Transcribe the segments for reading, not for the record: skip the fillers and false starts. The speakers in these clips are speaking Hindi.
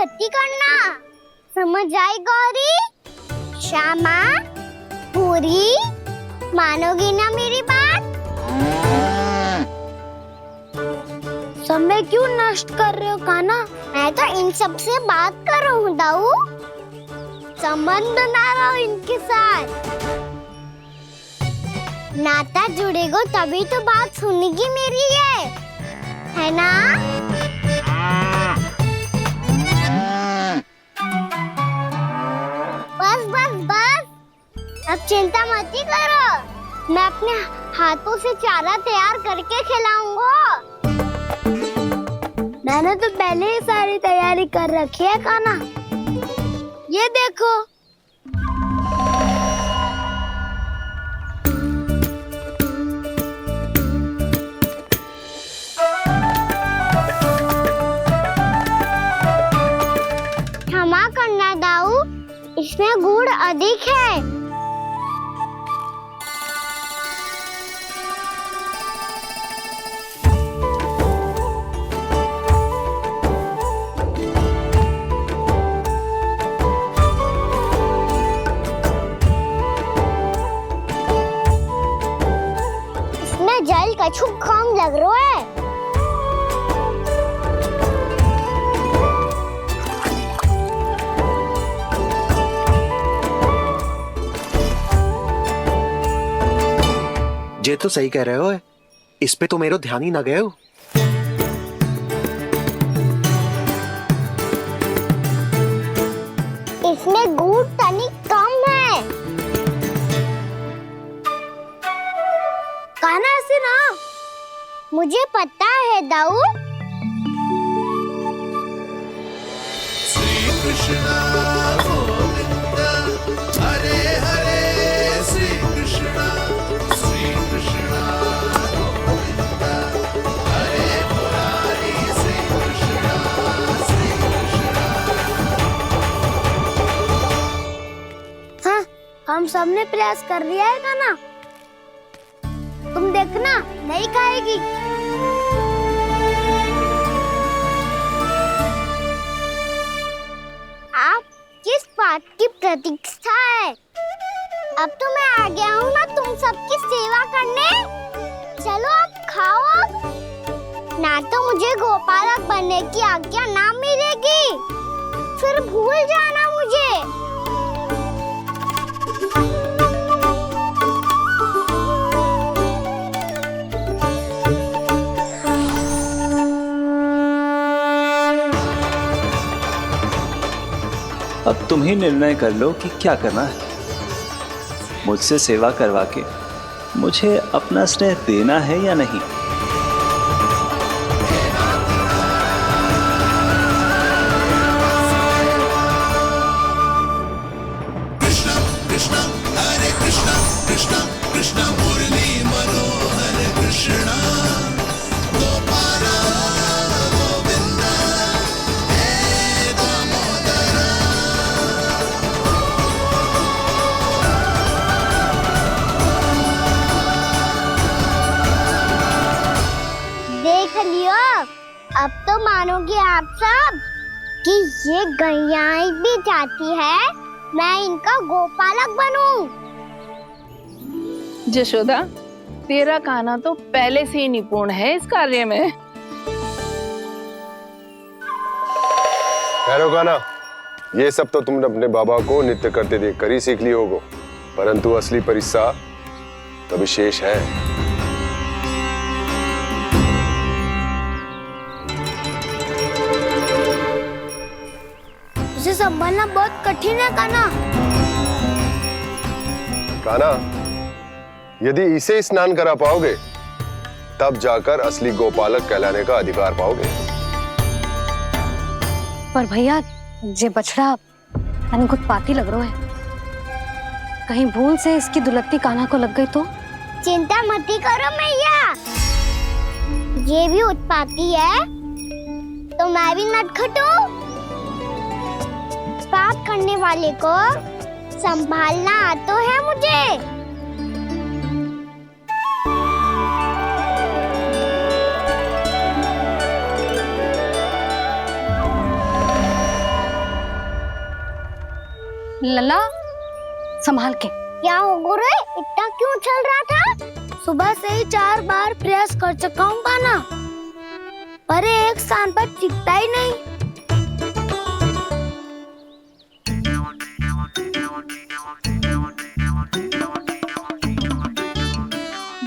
मती करना, समझ आई गौरी? श्यामा, पूरी, मानोगी ना मेरी बात? समय क्यों नष्ट कर रहे हो कान्हा? मैं तो इन सब से बात कर रहा हूँ दाऊ, संबंध बना रहा हूँ इनके साथ। नाता जुड़ेगा तभी तो बात सुनेगी मेरी, है ना? बस बस बस, अब चिंता मत ही करो, मैं अपने हाथों से चारा तैयार करके खिलाऊंगा। मैंने तो पहले ही सारी तैयारी कर रखी है कान्हा, ये देखो। क्षमा करना दाऊ, इसमें गुड़ अधिक है। इसमें जल कछु कम लग रहा है। ये तो सही कह रहे हो, इस पे तो मेरो ध्यान ही ना गए हो। इसमें गुड़ तनिक कम है। कान्हा ऐसे ना, मुझे पता है दाऊ। श्री कृष्णा गोविंद हरे हरे, श्री कृष्णा गोविंद हरे मुरारी, श्री कृष्णा हाँ, हम सबने प्रयास कर लिया है कान्हा, तुम देखना नहीं खाएगी। आप किस बात की प्रतीक्षा है? अब तो मैं आ गया हूँ ना तुम सबकी सेवा करने। चलो अब खाओ अब। ना तो मुझे गोपालक बनने की आज्ञा ना मिलेगी, फिर भूल जाना मुझे। अब तुम ही निर्णय कर लो कि क्या करना है। मुझसे सेवा करवा के मुझे अपना स्नेह देना है या नहीं। कृष्णा कृष्णा हरे कृष्णा, कृष्णा कृष्णा मुरली मनोहर कृष्णा, गोपाला गोविंद हे दामोदर। देख लियो, अब तो मानोगे आप सब कि ये गैयाएं भी चाहती है मैं इनका गोपालक बनूं। जशोदा, तेरा कान्हा तो पहले से ही निपुण है इस कार्य में। खैर कान्हा, ये सब तो तुमने अपने बाबा को नृत्य करते देख कर ही सीख ली होगो, परंतु असली परिस्सा तो विशेष है। उसे संभालना बहुत कठिन है कान्हा। कान्हा, यदि इसे स्नान करा पाओगे तब जाकर असली गोपालक कहलाने का अधिकार पाओगे। पर भैया, ये बछड़ा उत्पाती लग रहा है, कहीं भूल से इसकी दुलत्ती कान्हा को लग गई तो? चिंता मत ही करो मैया, ये भी उत्पाती है तो मैं भी नटखट हूँ। पाप करने वाले को संभालना आता है मुझे। लला संभाल के। क्या हो गुरु, इतना क्यों चल रहा था? सुबह से ही 4 बार प्रयास कर चुका हूँ कान्हा, पर ये एक स्थान पर टिकता ही नहीं।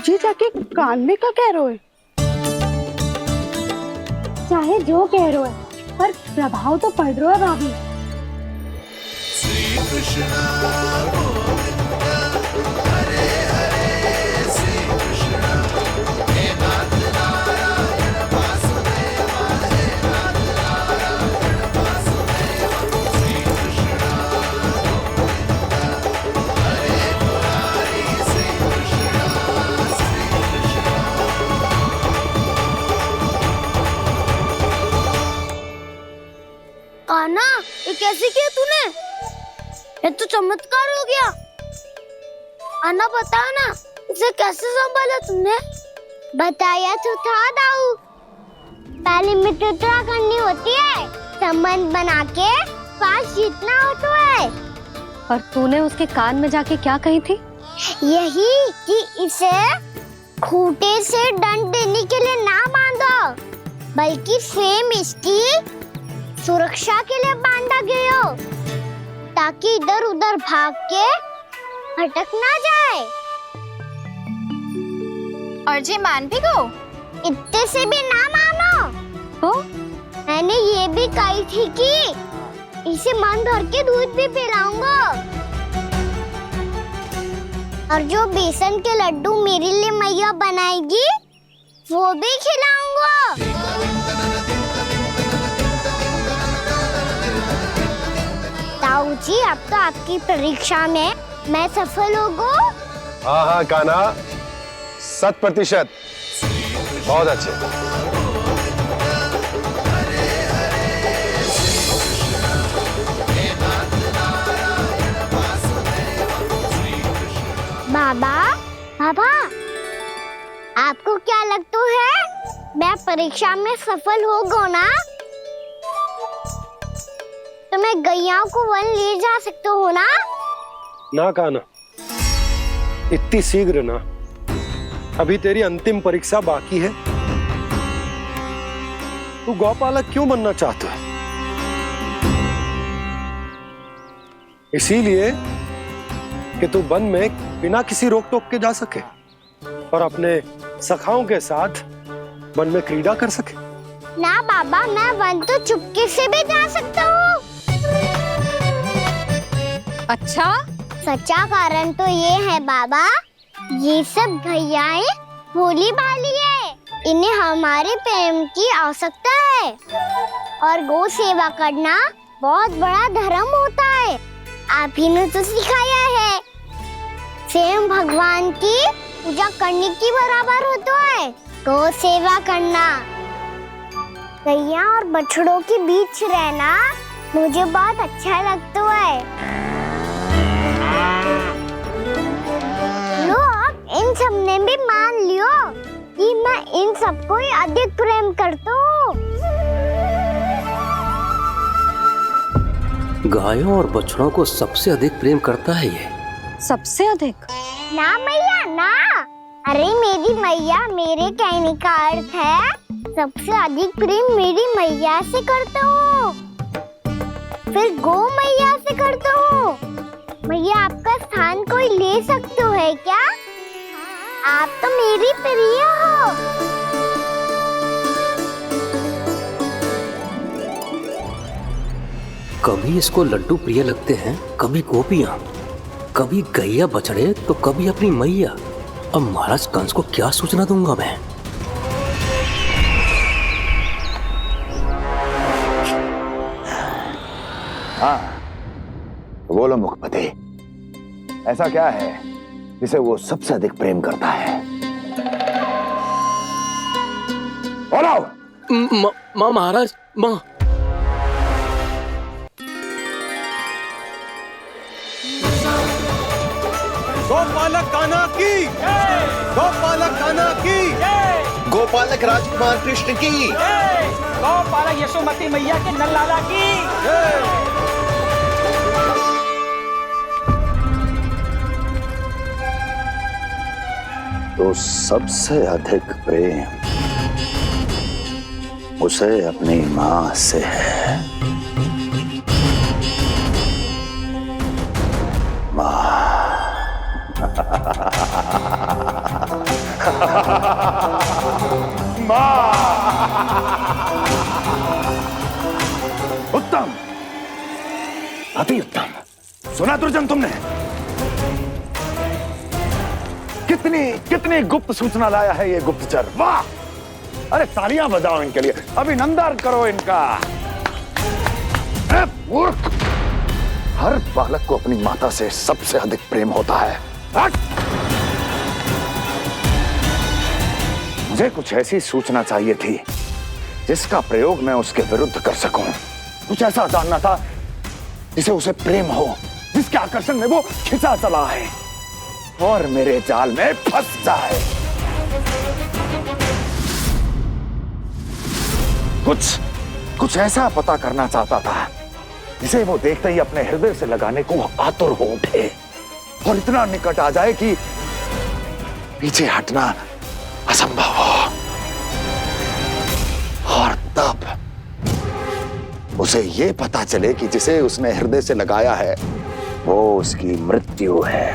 जी जाके कान में क्या कह रहे हो? चाहे जो कह रहे हो पर प्रभाव तो पड़ रहा है भाभी। श्री कृष्णा गोविंद हरे हरे श्री कृष्णा हे नाथ नारायण वासुदेवा हे नाथ नारायण वासुदेवा श्री कृष्णा गोविंद हरे मुरारी श्री कृष्णा श्री कृष्णा। कान्हा, ये कैसे किया तूने? ये तो चमत्कार हो गया। कान्हा बता ना, इसे कैसे संभाला तुमने? बताया तो था दाऊ, पहले मित्रता करनी होती है, संबंध बना के पास जीतना होता है। पर तूने उसके कान में जाके क्या कही थी? यही कि इसे खूंटे से दंड देने के लिए ना बांधो, बल्कि स्वयं इसकी सुरक्षा के लिए बांधा गया हो, ताकि इधर उधर भाग के भटक ना जाए। और जी मान भी गो? इतने से भी ना मानो तो मैंने ये भी कही थी कि इसे मन भर के दूध भी पिलाऊंगा, और जो बेसन के लड्डू मेरे लिए मैया बनाएगी वो भी खिलाऊंगा। ताऊ जी, अब तो आपकी परीक्षा में मैं सफल होगा। हाँ हाँ कान्हा, 100%। बहुत अच्छे। बाबा, बाबा, आपको क्या लगता है मैं परीक्षा में सफल होगा ना? तो मैं गैया को वन ले जा सकता हूँ ना? ना कान्हा, इतनी शीघ्र ना, अभी तेरी अंतिम परीक्षा बाकी है। तू गौपालक क्यों बनना चाहता है? इसीलिए कि तू वन में बिना किसी रोक टोक के जा सके और अपने सखाओं के साथ वन में क्रीड़ा कर सके। ना बाबा, मैं वन तो चुपके से भी जा सकता हूँ। अच्छा, सच्चा कारण तो ये है बाबा, ये सब भैयाएं भोली भाली है, इन्हें हमारे प्रेम की आवश्यकता है, और गौ सेवा करना बहुत बड़ा धर्म होता है। आप ही ने तो सिखाया है, स्वयं भगवान की पूजा करने की बराबर होता है गौ सेवा करना। गैया और बछड़ों के बीच रहना मुझे बहुत अच्छा लगता है। लो, अब इन सब ने भी मान लियो कि मैं इन सबको ही अधिक प्रेम करता हूँ। गायों और बछड़ों को सबसे अधिक प्रेम करता है ये। सबसे अधिक? ना मैया ना, अरे मेरी मैया, मेरे कहने का अर्थ है सबसे अधिक प्रेम मेरी मैया से करता हूँ, फिर गौ मैया से करता हूँ। मैया, आपका स्थान कोई ले सकते है क्या? आप तो मेरी प्रिय हो। कभी इसको लड्डू प्रिय लगते हैं, कभी गोपियां, कभी गैया बछड़े, तो कभी अपनी मैया। अब महाराज कंस को क्या सूचना दूंगा मैं? हाँ, बोलो मुखपति, ऐसा क्या है जिसे वो सबसे अधिक प्रेम करता है? बोलो। माँ महाराज, माँ। गोपालक कान्हा की, गोपालक कान्हा की, गोपालक राजकुमार कृष्ण की, गोपालक यशोमती मैया के नल लाला की। तो सबसे अधिक प्रेम उसे अपनी मां से है। उत्तम, अति उत्तम। सुना दुर्जन तुमने? कितनी कितनी गुप्त सूचना लाया है ये गुप्तचर। वाह! अरे तालियां बजाओ इनके लिए, अभिनंदन करो इनका। मूर्ख! हर बालक को अपनी माता से सबसे अधिक प्रेम होता है। मुझे कुछ ऐसी सूचना चाहिए थी जिसका प्रयोग मैं उसके विरुद्ध कर सकूं। कुछ ऐसा जानना था जिसे उसे प्रेम हो, जिसके आकर्षण में वो खिंचा चला है और मेरे जाल में फंस जाए। कुछ ऐसा पता करना चाहता था जिसे वो देखते ही अपने हृदय से लगाने को आतुर हो उठे और इतना निकट आ जाए कि पीछे हटना असंभव हो। और तब उसे ये पता चले कि जिसे उसने हृदय से लगाया है वो उसकी मृत्यु है।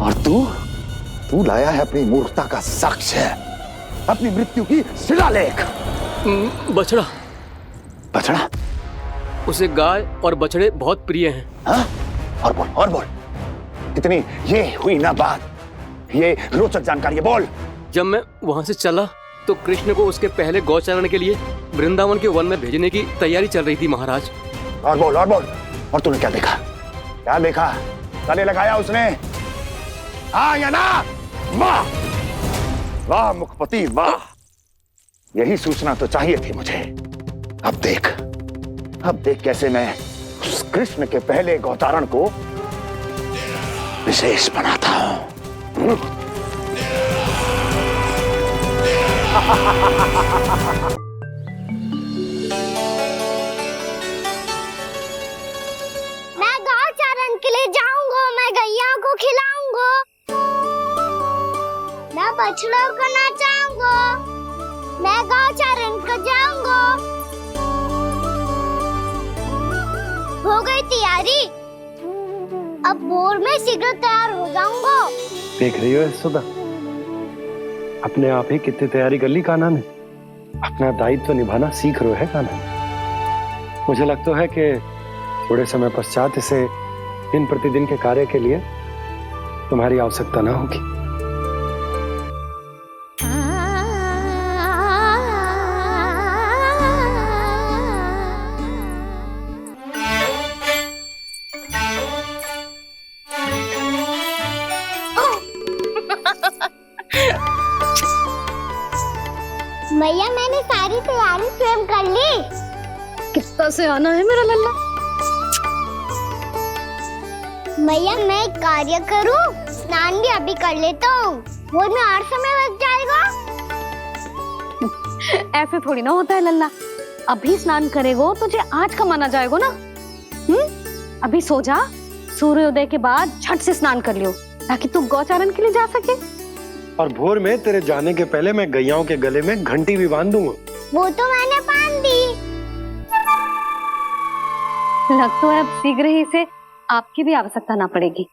और तू लाया है अपनी मूर्खता का साक्ष्य, अपनी मृत्यु की शिलालेख। बछड़ा। बछड़ा? उसे गाय और बछड़े बहुत प्रिय हैं। हाँ? और बोल। कितनी ये हुई ना बात, ये रोचक जानकारी है, बोल। जब मैं वहां से चला तो कृष्ण को उसके पहले गौचारण के लिए वृंदावन के वन में भेजने की तैयारी चल रही थी महाराज। और बोल। और तूने क्या देखा? गले लगाया उसने? हाँ या ना? वाह मुखपति वाह, यही सूचना तो चाहिए थी मुझे। अब देख कैसे मैं उस कृष्ण के पहले गौतारण को विशेष बनाता हूं। मैं गौचारण के लिए जाऊंगा, मैं गैया को खिलाऊंगा, मैं बछड़ों को नचाऊंगा, मैं गौचारण को जाऊंगा। हो गई तैयारी, अब भोर में शीघ्र तैयार हो जाऊंगा। देख रही हो यशोदा, अपने आप ही कितनी तैयारी कर ली कान्हा ने। अपना दायित्व निभाना सीख रहे है कान्हा। मुझे लगता है कि थोड़े समय पश्चात इसे दिन प्रतिदिन के कार्य के लिए तुम्हारी आवश्यकता ना होगी। मैया मैंने सारी तैयारी स्वयं कर ली। कितना से आना है मेरा लल्ला? मैया मैं एक कार्य करूं, स्नान भी अभी कर लेता हूँ, वो में और समय लग जाएगा। ऐसे थोड़ी ना होता है लल्ला, अभी स्नान करेगो तुझे आज का माना जाएगा ना। अभी सो जा, सूर्योदय के बाद झट से स्नान कर लियो ताकि तू गौचारण के लिए जा सके। और भोर में तेरे जाने के पहले मैं गैयाओं के गले में घंटी भी बांध दूंगा। वो तो मैंने बांध दी। लगता है अब शीघ्र ही से आपकी भी आवश्यकता ना पड़ेगी।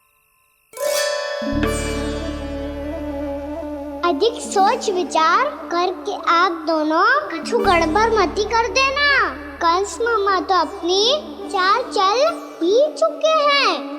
अधिक सोच विचार करके आप दोनों कछु गड़बड़ मती कर देना। कंस मामा तो अपनी चाल चल ही चुके हैं।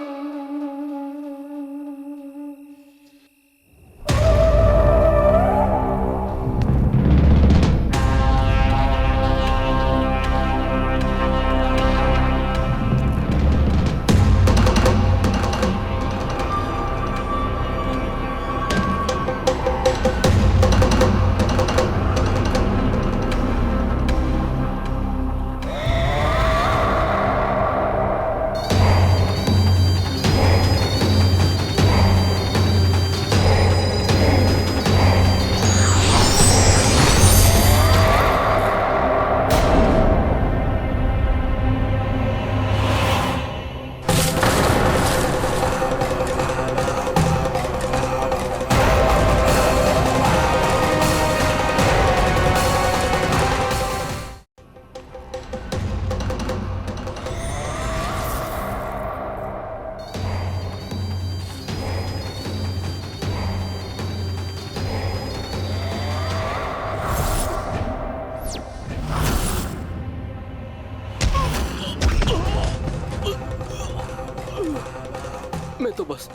तो बस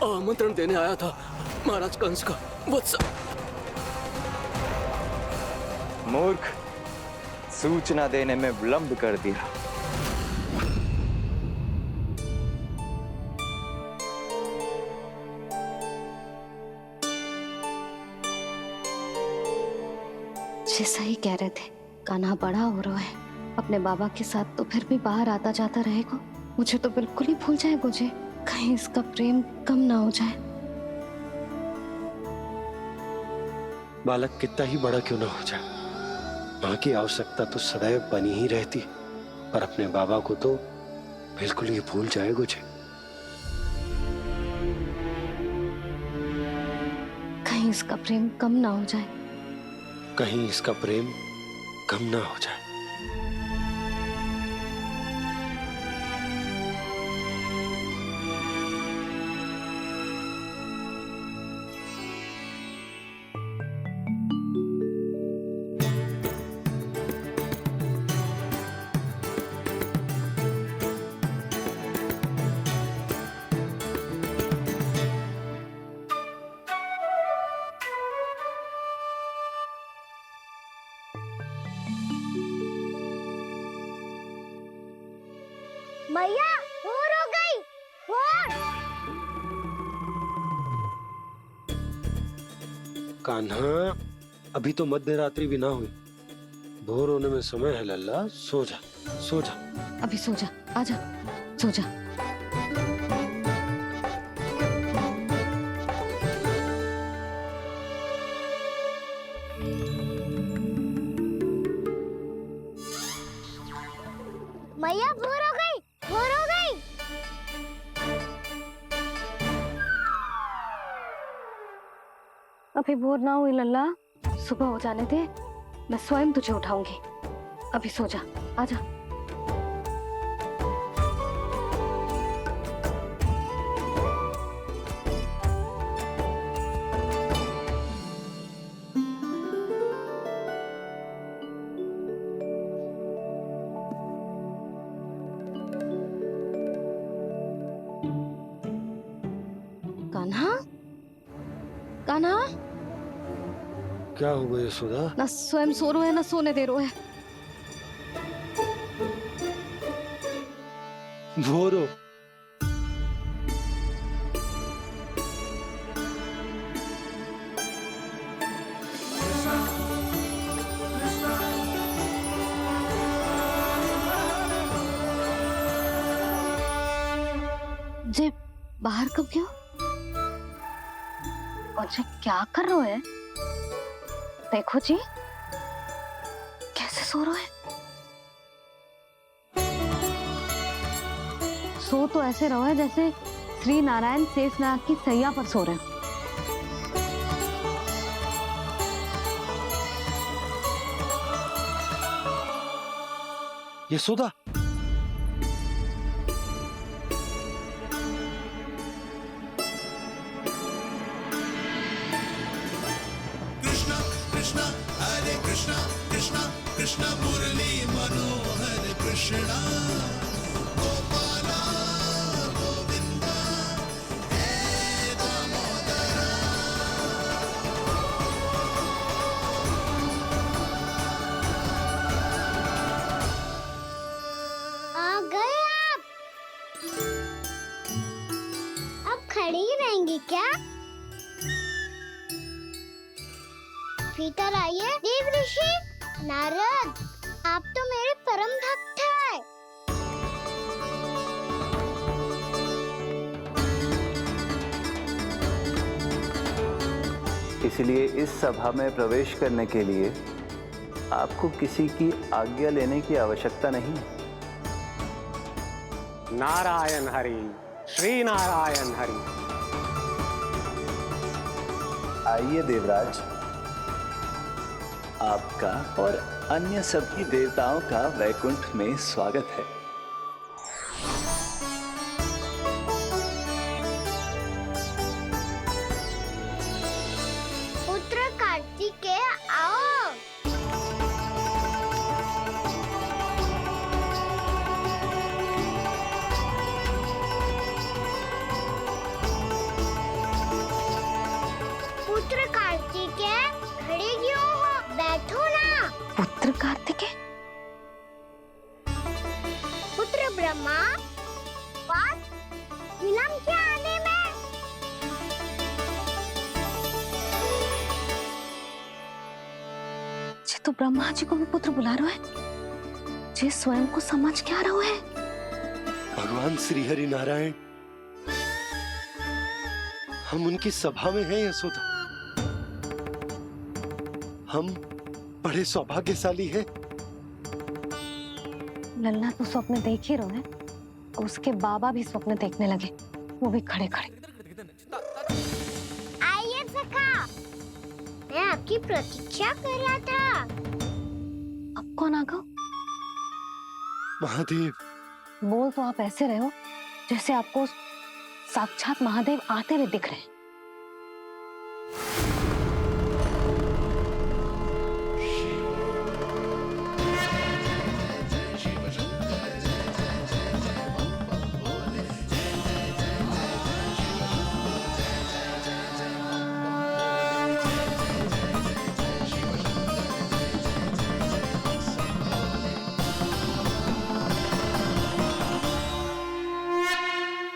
आमंत्रण देने आया था महाराज कंस का। वत्स मूर्ख, सूचना देने में विलंब कर दिया। जैसा ही कह रहे थे, कान्हा बड़ा हो रहा है अपने बाबा के साथ, तो फिर भी बाहर आता जाता रहेगा। मुझे तो बिल्कुल ही भूल जाए मुझे, कहीं इसका प्रेम कम ना हो जाए। बालक कितना ही बड़ा क्यों ना हो जाए, माँ की आवश्यकता तो सदैव बनी ही रहती, पर अपने बाबा को तो बिल्कुल ही भूल जाए मुझे। कहीं इसका प्रेम कम ना हो जाए, कहीं इसका प्रेम कम ना हो जाए। मैया भोर हो गई, भोर। कान्हा, अभी तो मध्य रात्रि भी ना हुई, भोर होने में समय है लल्ला। सो जा, सो जा। अभी सो जा, आजा, सो जा। मैया भोर हो गई, भोर हो गई। अभी भोर ना हुई लल्ला, सुबह हो जाने दे, मैं स्वयं तुझे उठाऊंगी। अभी सो जा, आजा। कान्हा, कान्हा, क्या हो गया सुधा? ना स्वयं सो रो है ना सोने दे रो है। भोरो, जे बाहर कब गयो? और जे क्या कर रहे है? देखो जी, कैसे सो रहा है। सो तो ऐसे रहो है जैसे श्री नारायण शेषनाग की सैया पर सो रहे हैं। यशोदा, कृष्णा कृष्णा हरे कृष्णा कृष्णा कृष्णा मुरली मनोहर कृष्णा गोपाला गोविंदा हे दामोदरा। आ गए आप। अब खड़ी ही रहेंगी क्या? भीतर आइए देव ऋषि। नारद, आप तो मेरे परम भक्त हैं। इसलिए इस सभा में प्रवेश करने के लिए आपको किसी की आज्ञा लेने की आवश्यकता नहीं। नारायण हरि, श्री नारायण हरि। आइए देवराज, आपका और अन्य सभी देवताओं का वैकुंठ में स्वागत है। पुत्र कार्तिकेय आओ। कार्तिकेय? पुत्र ब्रह्मा, बात विलंब क्या आने में? जे तो ब्रह्मा जी को भी पुत्र बुला रहा है, जे स्वयं को समझ क्या रहा है? भगवान श्री हरि नारायण, हम उनकी सभा में हैं यशोदा। हम बड़े सौभाग्यशाली हैं। लल्ला तो स्वप्न देख ही रहे हैं, उसके बाबा भी स्वप्न देखने लगे, वो भी खड़े खड़े। आइए सखा, मैं आपकी प्रतीक्षा कर रहा था। अब कौन आ गया? महादेव। बोल तो आप ऐसे रहे हो जैसे आपको साक्षात महादेव आते हुए दिख रहे हैं।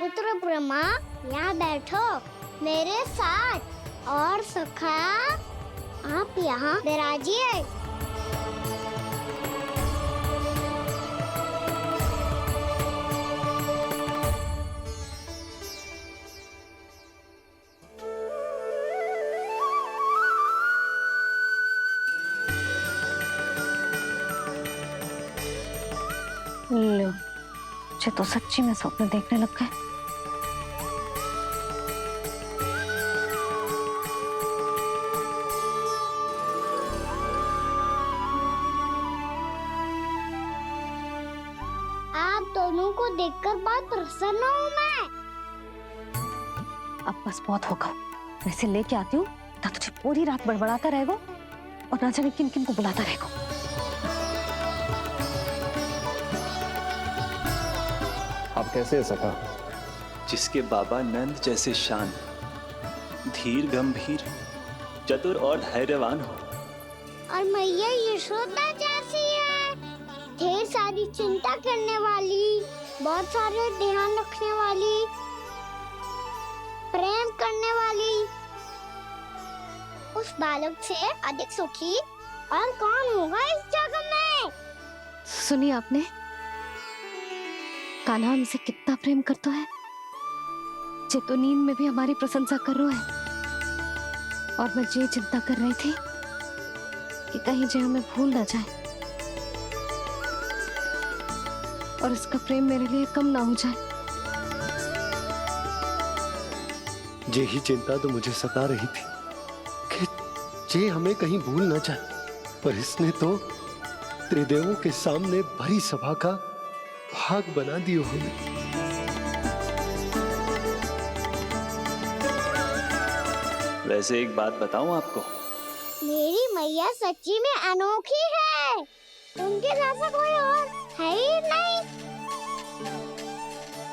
पुत्र ब्रह्मा, यहाँ बैठो मेरे साथ, और सखा आप यहाँ विराजिए। लो, ये तो सच्ची में स्वप्न देखने लग गए। आप दोनों को देखकर बहुत प्रसन्न हूँ मैं। अब बस बहुत होगा, वैसे लेके आती हूँ ना, तुझे पूरी रात बड़बड़ाता रहेगा और ना जाने किन किन को बुलाता रहेगा। आप कैसे है सखा? जिसके बाबा नंद जैसे शांत, धीर गंभीर, चतुर और धैर्यवान हो, और मैया यशोदा जैसी है, ढेर सारी चिंता करने वाली, बहुत सारे ध्यान रखने वाली, प्रेम करने वाली। उस बालक से अधिक सुखी और कौन होगा इस जगत में? सुनिए आपने, कान्हा हमसे कितना प्रेम करता है, जे तो नींद में भी हमारी प्रशंसा कर रहा है। और मैं ये चिंता कर रही थी कि कहीं जे हमें भूल ना जाए और इसका प्रेम मेरे लिए कम ना हो जाए। यही चिंता तो मुझे सता रही थी कि जे हमें कहीं भूल ना जाए, पर इसने तो त्रिदेवों के सामने भरी सभा का भाग बना दियो हमें। वैसे एक बात बताऊं आपको, मेरी मैया सच्ची में अनोखी है, उनके जैसा कोई और है ही नहीं।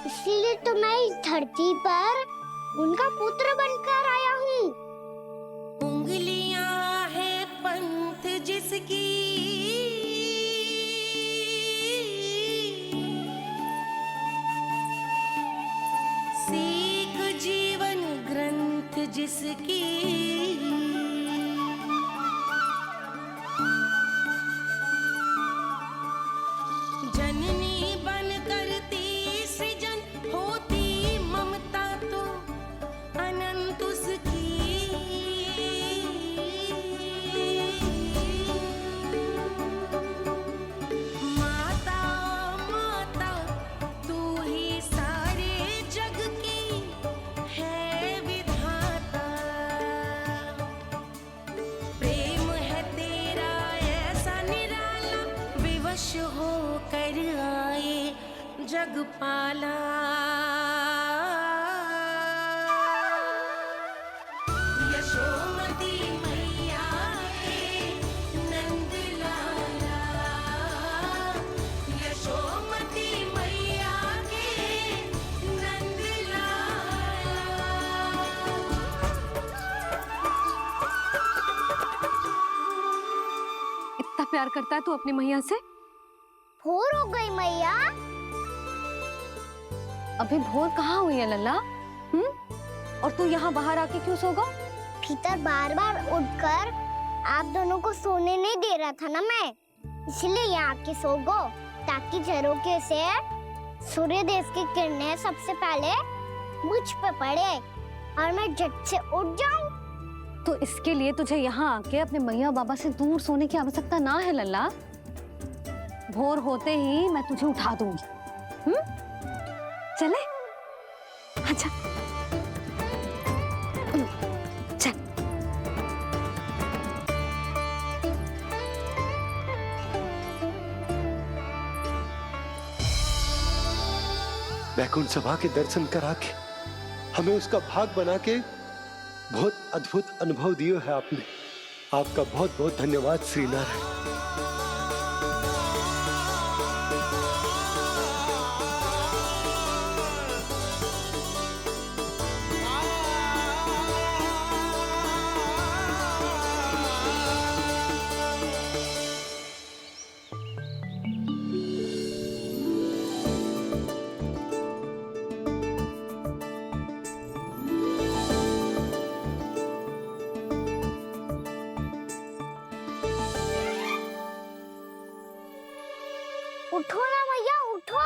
इसीलिए तो मैं इस धरती पर उनका पुत्र बनकर आया हूँ। उंगलियां है पंथ जिसकी, सीख जीवन ग्रंथ जिसकी, जननी बन करती सृजन होती ममता तो अनंत उसकी। माता माता तू ही सारे जग की है विधाता, प्रेम है तेरा ऐसा निराला, विवश हो कर आए जग पाला। यशोमती मैया है नंद लाला, यशोमती मैया के नंद लाला। इतना प्यार करता है तू अपनी मैया से? भोर हो गई मैया। अभी भोर कहाँ हुई है लल्ला? और तू यहाँ बाहर आके क्यों सो गया? भीतर बार बार उठकर आप दोनों को सोने नहीं दे रहा था ना मैं, इसलिए यहाँ आके सो गो, ताकि झरोखे से सूर्य देव की किरणें सबसे पहले मुझ पे पड़े और मैं झट से उठ जाऊं। तो इसके लिए तुझे यहाँ आके अपने मैया बाबा से दूर सोने की आवश्यकता ना है लल्ला। भोर होते ही मैं तुझे उठा दूंगी। चले? अच्छा चल। वैकुंठ सभा के दर्शन करा के हमें उसका भाग बना के बहुत अद्भुत अनुभव दिए है आपने। आपका बहुत बहुत धन्यवाद श्री नारायण। उठो ना मैया, उठो।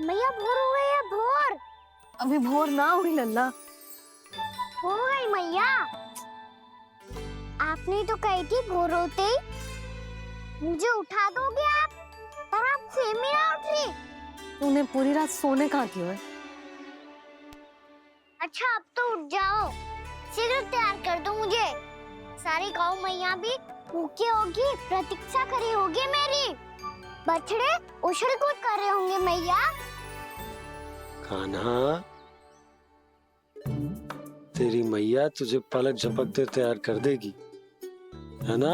मैया भोर हो गई है, भोर। अभी भोर ना हुई लल्ला। हो गई मैया। आपने तो कही थी भोर होते ही मुझे उठा दोगे आप, पर आप सेम ही ना उठ रही। तूने पूरी रात सोने कहाँ की है? अच्छा अब तो उठ जाओ, शीघ्र तैयार कर दो मुझे। सारी गाँव मैया भी भूखी होगी, प्रतीक्षा करी होगी मेरी। बछड़े उछल कूद कर रहे होंगे मैया। कान्हा, तेरी मैया तुझे पलक झपकते तैयार कर देगी, है ना?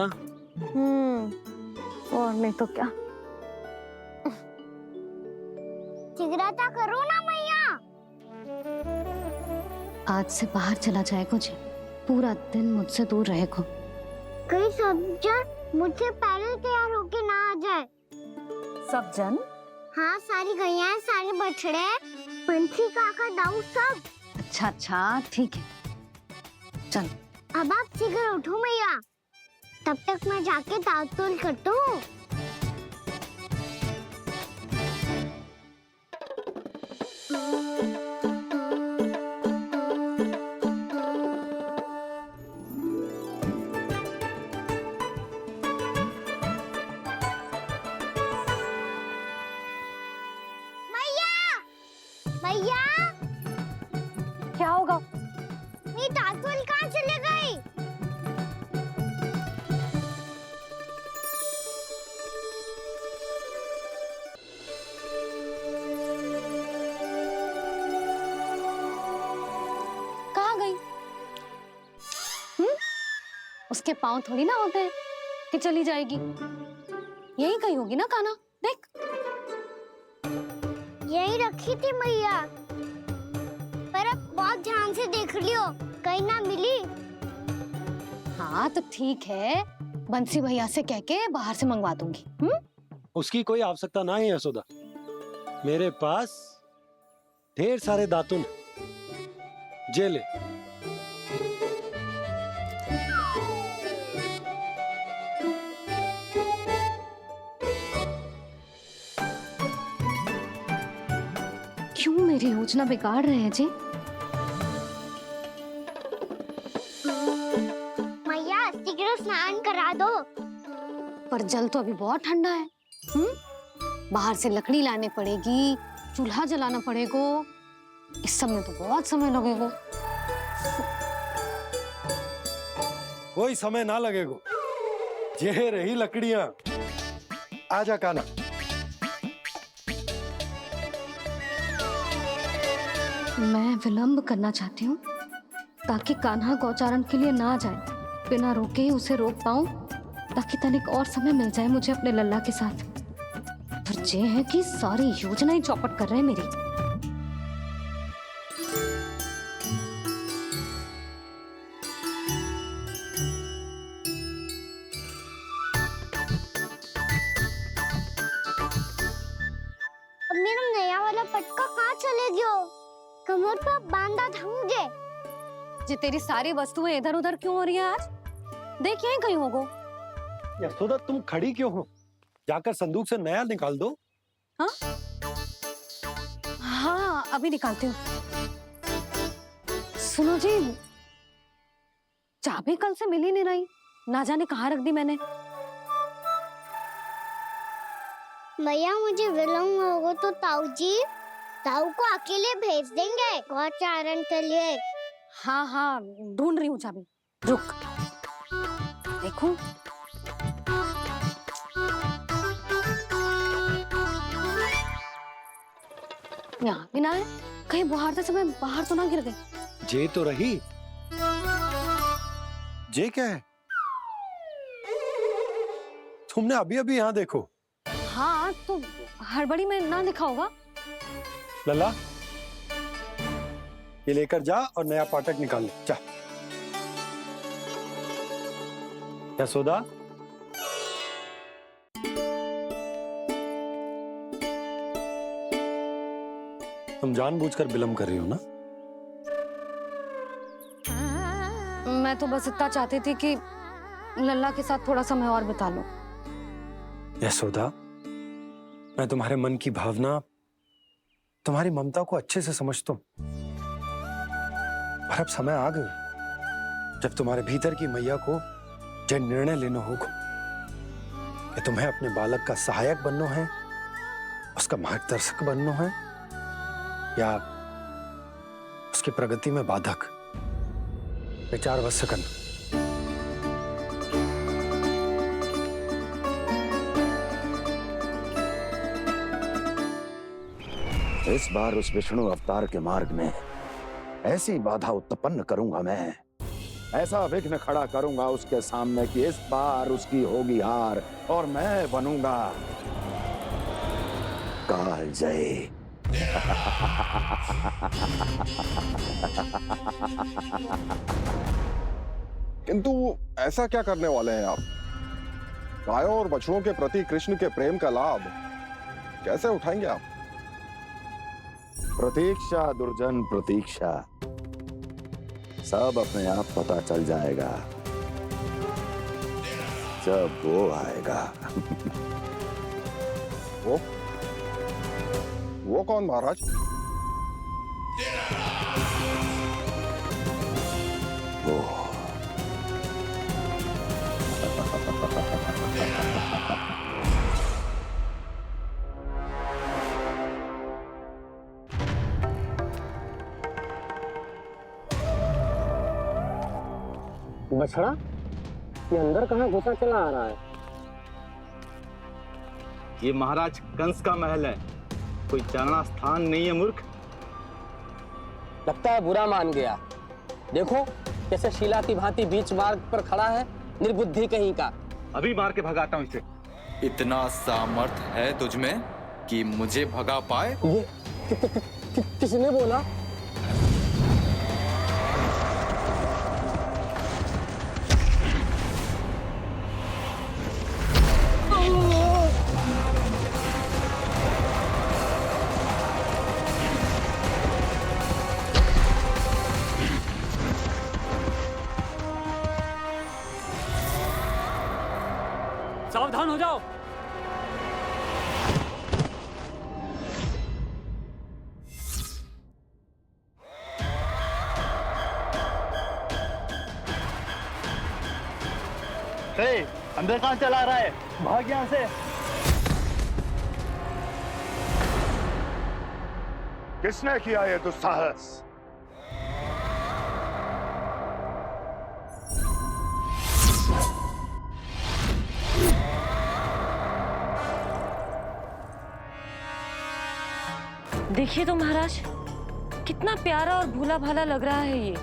और नहीं तो क्या। शीघ्रता करो ना मैया। आज से बाहर चला जाएगा जी, पूरा दिन मुझसे दूर रहेगा। कहीं सब जन मुझसे पहले तैयार होके ना आ जाए। सब जन? हाँ, सारी गैया, सारे बछड़े, पंछी, काका, दाऊ सब। अच्छा अच्छा ठीक है, चल। अब आप शीघ्र उठो मैया, तब तक मैं जाके ताल-तोल करता हूँ। मैया, क्या होगा? मेरी ताल-तोल कहाँ चले गई? कहाँ गई? उसके पाँव थोड़ी ना होते हैं कि चली जाएगी। यही कहीं होगी ना कान्हा, देख। यही रखी थी मैया, पर अब बहुत ध्यान से देख लियो, कहीं ना मिली। हाँ तो ठीक है, बंसी भैया से कह के बाहर से मंगवा दूंगी। उसकी कोई आवश्यकता ना है यशोदा, मेरे पास ढेर सारे दातुन, जे ले। क्यों मेरी योजना बिगाड़ रहे हैं जी? मैया शीघ्र स्नान करा दो। पर जल तो अभी बहुत ठंडा है। बाहर से लकड़ी लाने पड़ेगी, चूल्हा जलाना पड़ेगा, इस सब में तो बहुत समय लगेगा। कोई समय ना लगेगा, ये रही लकड़ियां। आजा कान्हा। मैं विलंब करना चाहती हूँ ताकि कान्हा गौचारण के लिए ना जाए, बिना रोके ही उसे रोक पाऊं, ताकि तनिक और समय मिल जाए मुझे अपने लल्ला के साथ। पर ये है कि सारी योजना ही चौपट कर रहे हैं मेरी। का कहाँ चले गयो? कमर पर बांधा था मुझे। जी तेरी सारी वस्तुएं इधर उधर क्यों हो रही हैं आज? देख यहीं कहीं होगो। यशोदा तुम खड़ी क्यों हो? जाकर संदूक से नया निकाल दो। हाँ हाँ अभी निकालती हूँ। सुनो जी, चाबी कल से मिल ही नहीं रही, ना जाने कहाँ रख दी मैंने। भैया मुझे विलम्ब होगा तो ताऊ को अकेले भेज देंगे गौचारण के लिए। हाँ हाँ ढूंढ रही हूँ चाबी, रुक। देखूं। यहाँ भी ना है, कहीं बुहारते समय बाहर तो ना गिर गई। जे तो रही। जे क्या है? तुमने अभी अभी यहाँ देखो। हाँ तो हड़बड़ी में ना दिखा होगा। लल्ला ये लेकर जा और नया पाठक निकाल ले, जा। यशोदा तुम जानबूझकर विलम्ब कर रही हो ना? मैं तो बस इतना चाहती थी कि लल्ला के साथ थोड़ा समय और बिता लूं। यशोदा मैं तुम्हारे मन की भावना, तुम्हारी ममता को अच्छे से समझता हूं, पर अब समय आ गया जब तुम्हारे भीतर की मैया को जो निर्णय लेना होगा कि तुम्हें अपने बालक का सहायक बनना है, उसका मार्गदर्शक बनना है, या उसकी प्रगति में बाधक। विचार अवश्य करना। इस बार उस विष्णु अवतार के मार्ग में ऐसी बाधा उत्पन्न करूंगा मैं, ऐसा विघ्न खड़ा करूंगा उसके सामने कि इस बार उसकी होगी हार और मैं बनूंगा कालजयी। किंतु ऐसा क्या करने वाले हैं आप? गायों और बछड़ों के प्रति कृष्ण के प्रेम का लाभ कैसे उठाएंगे आप? प्रतीक्षा दुर्जन प्रतीक्षा, सब अपने आप पता चल जाएगा जब वो आएगा। वो कौन महाराज? वो बछड़ा ये अंदर कहाँ घुसा चला आ रहा है? ये महाराज कंस का महल है, कोई जाना स्थान नहीं है मूर्ख। लगता है बुरा मान गया। देखो कैसे शिला की भांति बीच मार्ग पर खड़ा है, निर्बुद्धि कहीं का। अभी मार के भगाता हूँ इसे। इतना सामर्थ है तुझमें कि मुझे भगा पाए? ये किसने बोला? सावधान हो जाओ। अंदर कहाँ चला रहा है? भाग यहाँ से। किसने किया ये दुस्साहस? देखिए तो महाराज, कितना प्यारा और भोला भाला लग रहा है ये।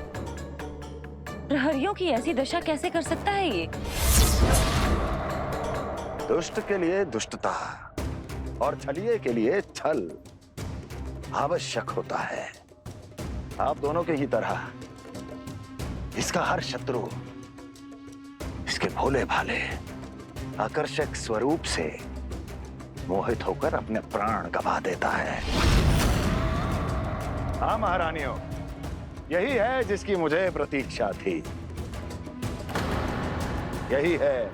प्रहरियों की ऐसी दशा कैसे कर सकता है ये? दुष्ट के लिए दुष्टता और छलिए के लिए छल आवश्यक होता है। आप दोनों के ही तरह इसका हर शत्रु इसके भोले भाले आकर्षक स्वरूप से मोहित होकर अपने प्राण गंवा देता है। हाँ महारानियों, यही है जिसकी मुझे प्रतीक्षा थी। यही है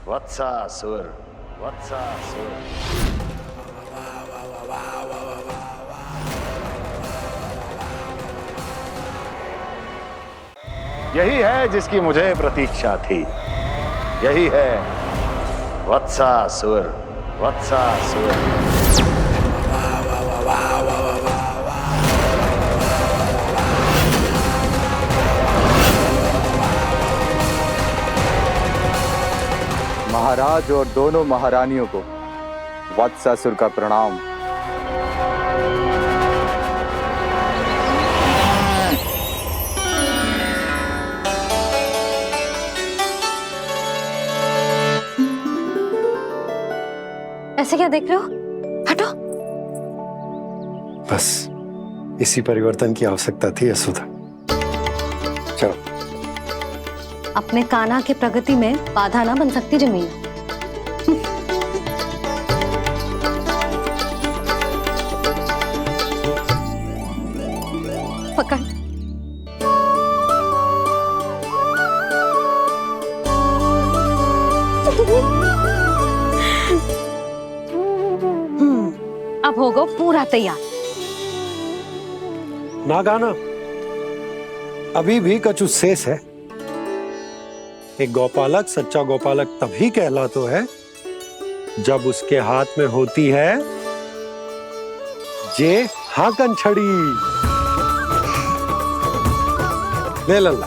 वत्सासुर। वत्सासुर। यही है जिसकी मुझे प्रतीक्षा थी। यही है वत्सासुर। वत्सासुर। महाराज और दोनों महारानियों को वत्सासुर का प्रणाम। ऐसे क्या देख रहे हो? हटो। बस इसी परिवर्तन की आवश्यकता थी यशोदा। चलो। अपने कान्हा की प्रगति में बाधा ना बन सकती जमीन। पकड़। अब होगा पूरा तैयार। ना गाना, अभी भी कछु शेष है। एक गौपालक सच्चा गौपालक तभी कहलाता है जब उसके हाथ में होती है जे हाकन छड़ी। ले लल्ला।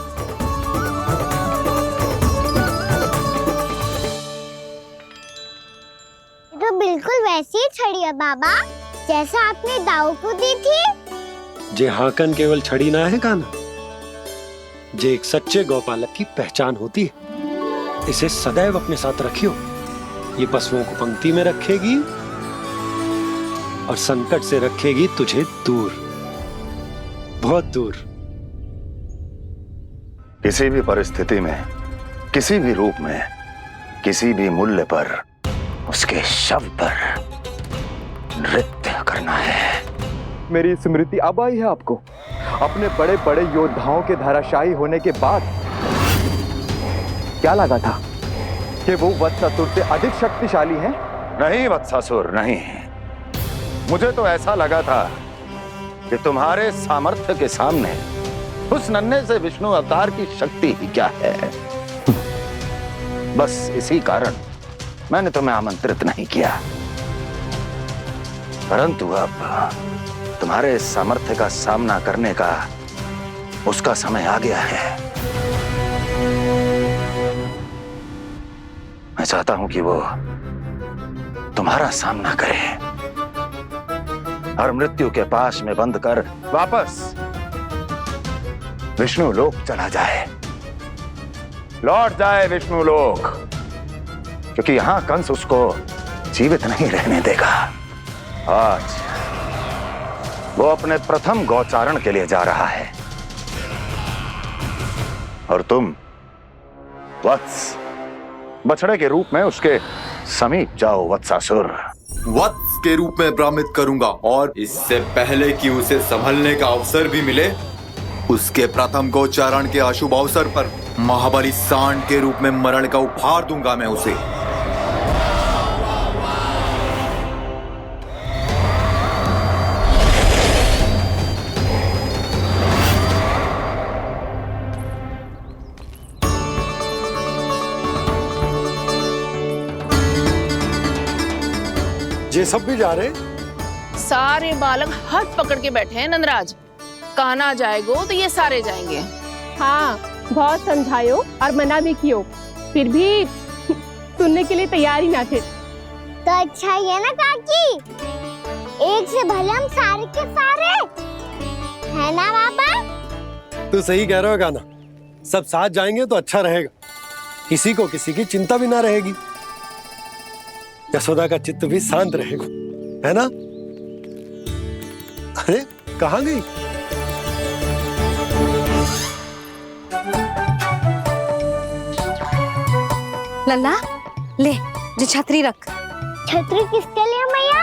तो बिल्कुल वैसी ही छड़ी है बाबा, जैसा आपने दाऊ को दी थी। जे हाकन केवल छड़ी ना है कान्हा, जे एक सच्चे गौपालक की पहचान होती है। इसे सदैव अपने साथ रखियो। ये पशुओं को पंक्ति में रखेगी और संकट से रखेगी तुझे दूर, बहुत दूर। किसी भी परिस्थिति में, किसी भी रूप में, किसी भी मूल्य पर उसके शव पर नृत्य करना है। मेरी स्मृति अब आई है आपको? अपने बड़े बड़े योद्धाओं के धराशायी होने के बाद क्या लगा था कि वो वत्सासुर से अधिक शक्तिशाली हैं? नहीं वत्सासुर, नहीं। मुझे तो ऐसा लगा था कि तुम्हारे सामर्थ्य के सामने उस नन्हे से विष्णु अवतार की शक्ति ही क्या है। बस इसी कारण मैंने तुम्हें आमंत्रित नहीं किया। परंतु अब तुम्हारे सामर्थ्य का सामना करने का उसका समय आ गया है। मैं चाहता हूं कि वो तुम्हारा सामना करे और मृत्यु के पास में बंद कर वापस विष्णु लोक चला जाए, लौट जाए विष्णु लोक, क्योंकि यहां कंस उसको जीवित नहीं रहने देगा। आज वो अपने प्रथम गौचारण के लिए जा रहा है और तुम वत्स बछड़े के रूप में उसके समीप जाओ वत्सासुर। वत्स के रूप में भ्रमित करूंगा और इससे पहले कि उसे संभलने का अवसर भी मिले, उसके प्रथम गोचारण के अशुभ अवसर पर महाबली सांड के रूप में मरण का उपहार दूंगा मैं उसे। ये सब भी जा रहे? सारे बालक हाथ पकड़ के बैठे हैं नंदराज। कान्हा जाएगो तो ये सारे जाएंगे। हाँ, बहुत समझायो और मना भी कियो, फिर भी सुनने के लिए तैयार ही ना थे। तो अच्छा ही है ना काकी, एक से भले हम सारे के सारे, है ना बाबा? तू सही कह रहे हो कान्हा, सब साथ जाएंगे तो अच्छा रहेगा, किसी को किसी की चिंता भी ना रहेगी, यशोदा का चित्त भी शांत रहेगा, है ना? अरे कहाँ गई? लल्ला ले, जो छतरी रख। छतरी किसके लिए मैया?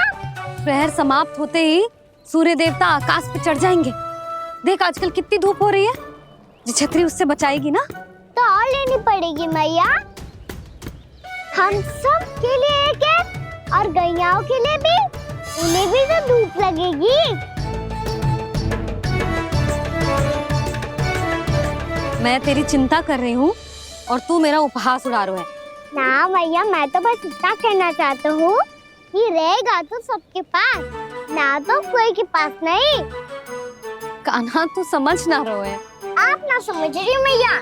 प्रहर समाप्त होते ही सूर्य देवता आकाश पे चढ़ जाएंगे। देख आजकल कितनी धूप हो रही है, ये छतरी उससे बचाएगी ना। तो और लेनी पड़ेगी मैया, हम सब के लिए एक एक, और गैयाओं के लिए भी, उन्हें भी तो धूप लगेगी। मैं तेरी चिंता कर रही हूँ और तू मेरा उपहास उड़ा रहा है। ना भैया, मैं तो बस इतना कहना चाहता हूँ कि रहेगा तो सबके पास, ना तो कोई के पास नहीं। कान्हा तू समझ ना रहो है। आप ना समझ रही मैया,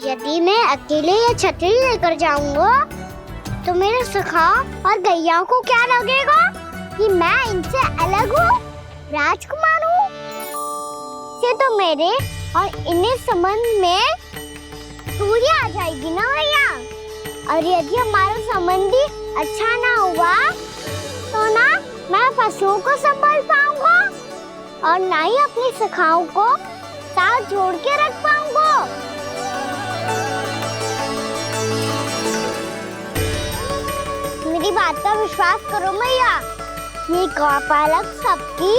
यदि मैं अकेले ये छतरी लेकर जाऊंगा तो मेरे सखा और गैया को क्या लगेगा कि मैं इनसे अलग हूँ, राजकुमार हूँ। से तो मेरे और इन्हें संबंध में दूरी आ जाएगी ना भैया। और यदि हमारा संबंध ही अच्छा ना हुआ तो ना मैं पशुओं को संभाल पाऊंगा और ना ही अपनी सखाओं को साथ जोड़ के रख पाऊंगा। मेरी बात का विश्वास करो मैया, ये गौपालक सबकी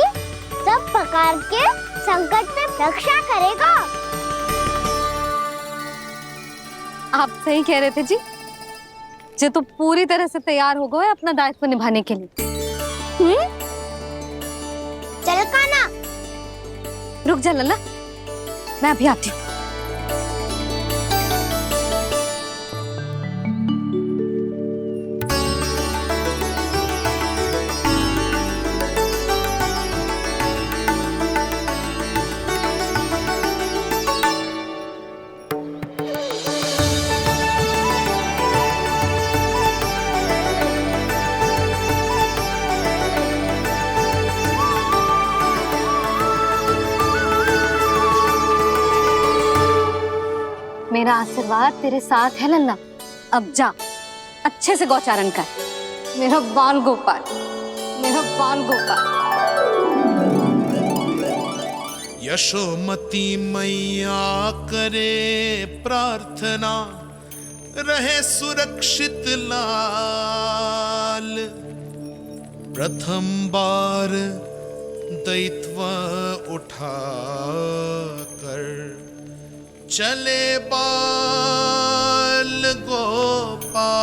सब प्रकार के संकट से रक्षा करेगा। आप सही कह रहे थे जी, जो तो पूरी तरह से तैयार हो गए अपना दायित्व निभाने के लिए। चल कान्हा, रुक जा लल्ला, मैं अभी आती हूँ। मेरा आशीर्वाद तेरे साथ है लल्ला। अब जा, अच्छे से गौचारण कर। मेरा बाल गोपाल, मेरा बाल गोपाल। यशोमती मैया करे प्रार्थना, रहे सुरक्षित लाल। प्रथम बार दैत्व उठा कर चले बाल गोपाल।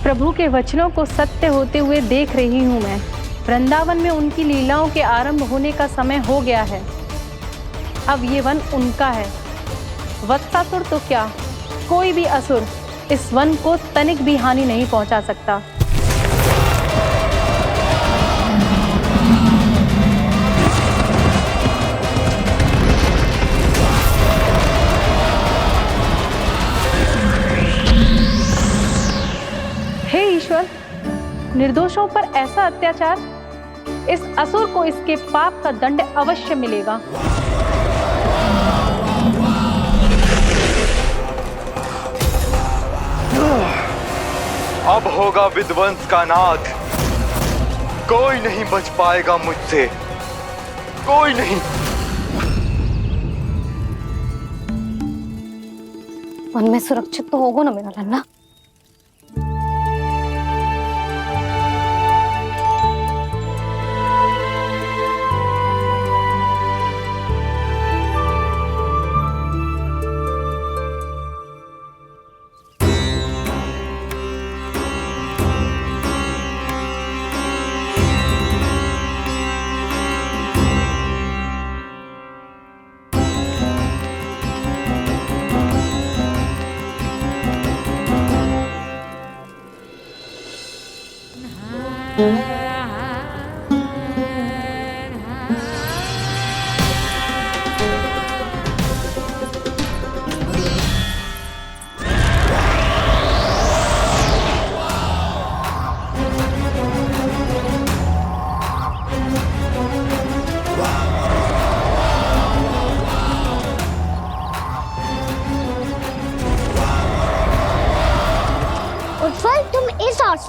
प्रभु के वचनों को सत्य होते हुए देख रही हूँ मैं। वृंदावन में उनकी लीलाओं के आरंभ होने का समय हो गया है। अब ये वन उनका है। वत्सासुर तो क्या, कोई भी असुर इस वन को तनिक भी हानि नहीं पहुंचा सकता। हे ईश्वर, निर्दोषों पर ऐसा अत्याचार, इस असुर को इसके पाप का दंड अवश्य मिलेगा। अब होगा विध्वंस का नाद। कोई नहीं बच पाएगा मुझसे, कोई नहीं। वन में सुरक्षित तो होगा ना मेरा लल्ला।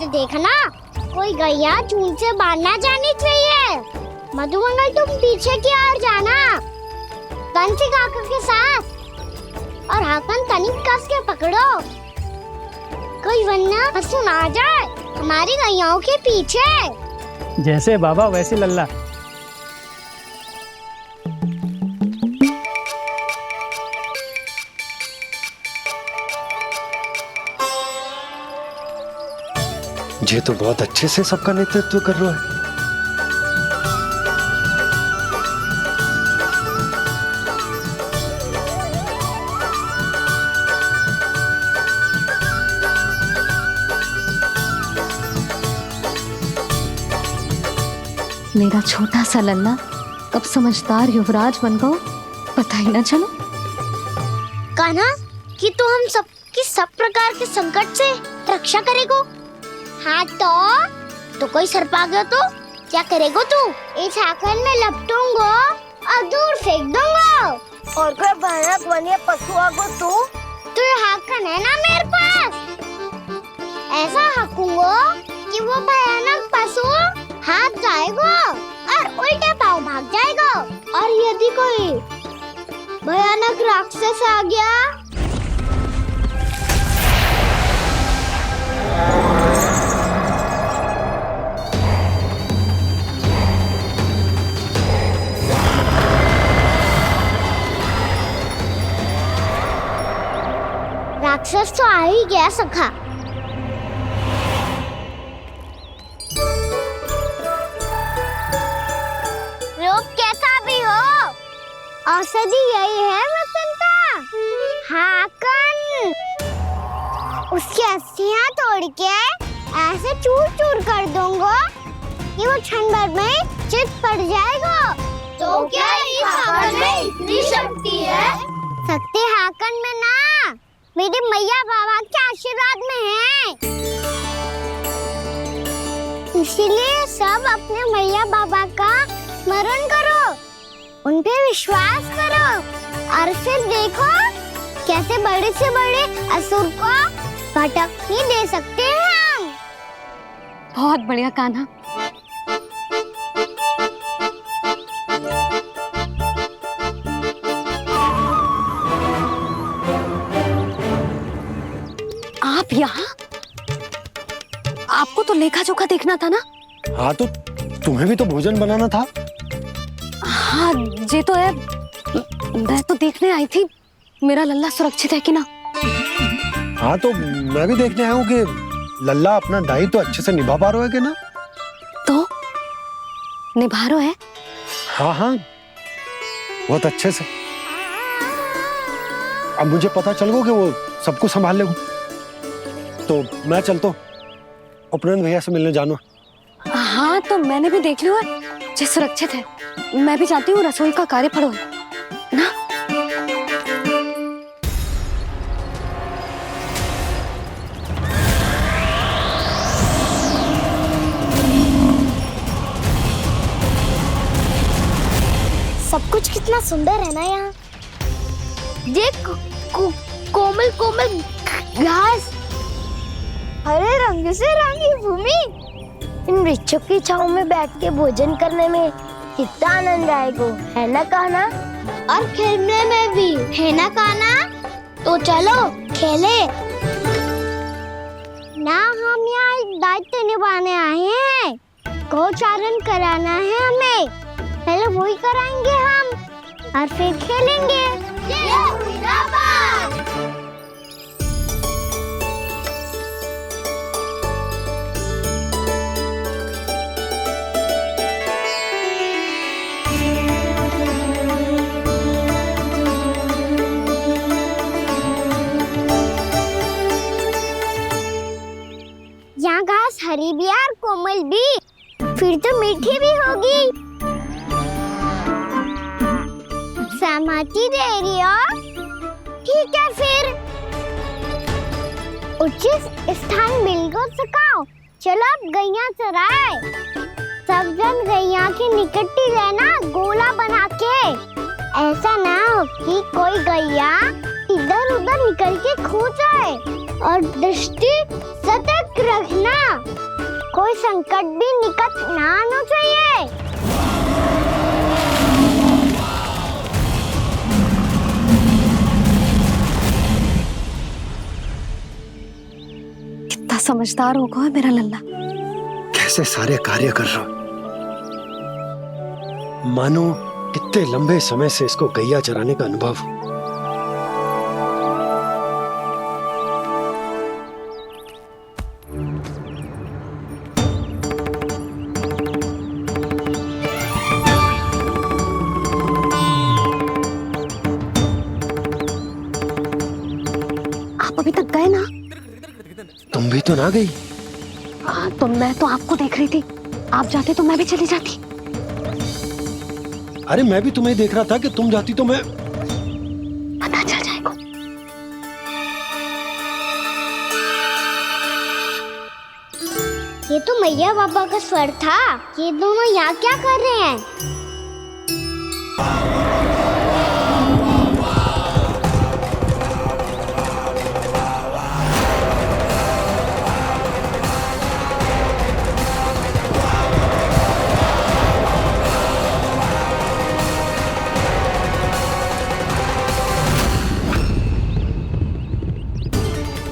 से देखना, कोई गैया चून से बाहर ना जानी चाहिए। मधुमंगल तुम पीछे की ओर जाना, कंसी काका के साथ, और हाकन तनिक कस के पकड़ो, कोई वरना पशु ना आ जाए हमारी गैयाओं के पीछे। जैसे बाबा वैसे लल्ला। ये तो बहुत अच्छे से सबका नेतृत्व कर रहा है। मेरा छोटा सा लल्ला कब समझदार युवराज बन गो पता ही ना चलो। कान्हा, कि तू हम सबकी सब प्रकार के संकट से रक्षा करेगो। हाँ तो कोई सर्प आ गया तो क्या करेगो तू? इस हाकन में लपटूंगो और दूर फेंक दूंगा। और कोई भयानक वन्य पशु आगो तो ये हाकन है ना मेरे पास, ऐसा हाकूंगो कि वो भयानक पशु हाथ जाएगा और उल्टे पाँव भाग जाएगा। और यदि कोई भयानक राक्षस आ गया राक्षस तो आ ही गया सखा। रोग कैसा भी हो, औषधि यही है वसंता। हाकन उसकी अस्थियां तोड़ के ऐसे चूर चूर कर दूंगा कि वो क्षण भर में चित पड़ जाएगा। तो क्या इस हाकन में इतनी शक्ति है? शक्ति हाकन में ना, मेरी मैया बाबा के आशीर्वाद में है। इसीलिए सब अपने मैया बाबा का स्मरण करो, उन पे विश्वास करो, और फिर देखो कैसे बड़े से बड़े असुर को भटकने दे सकते हैं हम। बहुत बढ़िया कान्हा। आप यहाँ? आपको तो लेखा जोखा देखना था ना? हाँ तो तुम्हें भी तो भोजन बनाना था। हाँ ये तो है, मैं तो देखने आई थी मेरा लल्ला सुरक्षित है कि ना। हाँ तो मैं भी देखने आया हूँ कि लल्ला अपना दायित्व तो अच्छे से निभा पा रहा है कि ना। तो निभा रहा है? हाँ हाँ बहुत अच्छे से। अब मुझे पता चल गया कि वो सब कुछ संभाल लेगा, तो मैं चलता हूँ, उपनंद भैया से मिलने जानो। हाँ तो मैंने भी देख लिया जो सुरक्षित है। मैं भी चाहती हूँ रसोई का कार्य पड़ो ना। सब कुछ कितना सुंदर है ना यहाँ। देख कोमल कोमल घास, हरे रंग से रंगी भूमि, इन वृक्षों की छांव में बैठ के भोजन करने में कितना आनंद आएगा, है ना कान्हा? और खेलने में भी, है ना कान्हा? तो चलो खेले ना। हम यहाँ एक दायित्व निभाने आए हैं, गोचारण कराना है हमें। पहले वही कराएंगे हम और फिर खेलेंगे। यहाँ घास हरी भी और कोमल भी, फिर तो मीठी भी होगी। सहमति दे रही हो? ठीक है फिर उचित स्थान बिल्कुल सुखाओ। चलो अब गैया चराए। सब जन गैया के निकट ही रहना, गोला बना के। ऐसा ना हो कि कोई गैया इधर उधर निकल करके खो जाए और दृष्टि सतर्क रखना, कोई संकट भी निकट ना आना चाहिए। कितना समझदार होगा है मेरा लल्ला। कैसे सारे कार्य कर रहा, मानो कितने लंबे समय से इसको गैया चराने का अनुभव हो। आप अभी तक गए ना? तुम भी तो ना गई। तो मैं तो आपको देख रही थी, आप जाते तो मैं भी चली जाती। अरे मैं भी तुम्हें देख रहा था कि तुम जाती तो मैं। पता चल जाएगा। ये तो मैया बाबा का स्वर था। ये दोनों यहाँ क्या कर रहे हैं?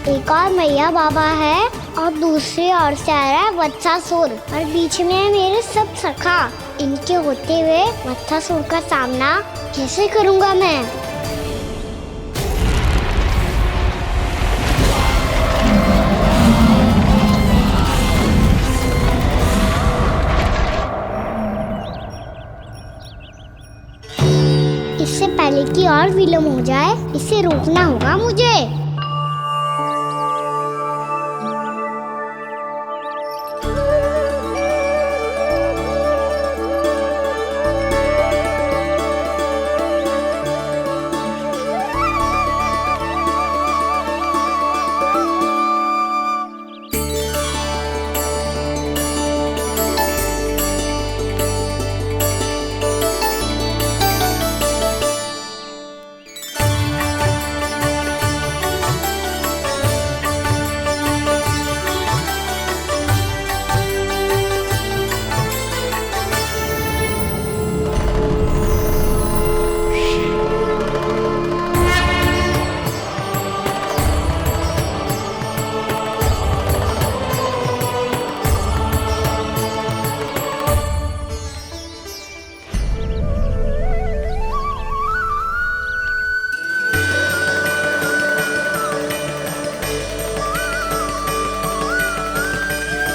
एक और मैया बाबा है और दूसरी ओर से आ रहा है वत्सासुर और बीच में है मेरे सब सखा। इनके होते हुए वत्सासुर का सामना कैसे करूंगा मैं? इससे पहले कि और विलम्ब हो जाए, इसे रोकना होगा मुझे।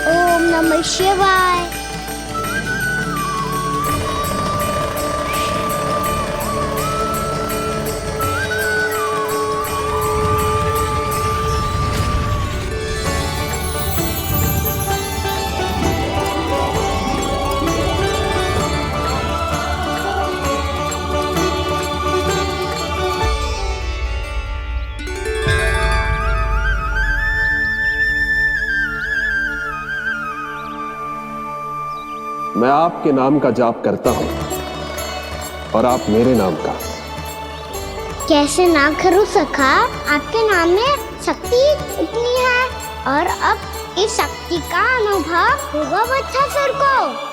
ओम नमः शिवाय। मैं आपके नाम का जाप करता हूं और आप मेरे नाम का। कैसे ना करूं सखा, आपके नाम में शक्ति इतनी है और अब इस शक्ति का अनुभव होगा वत्सासुर को।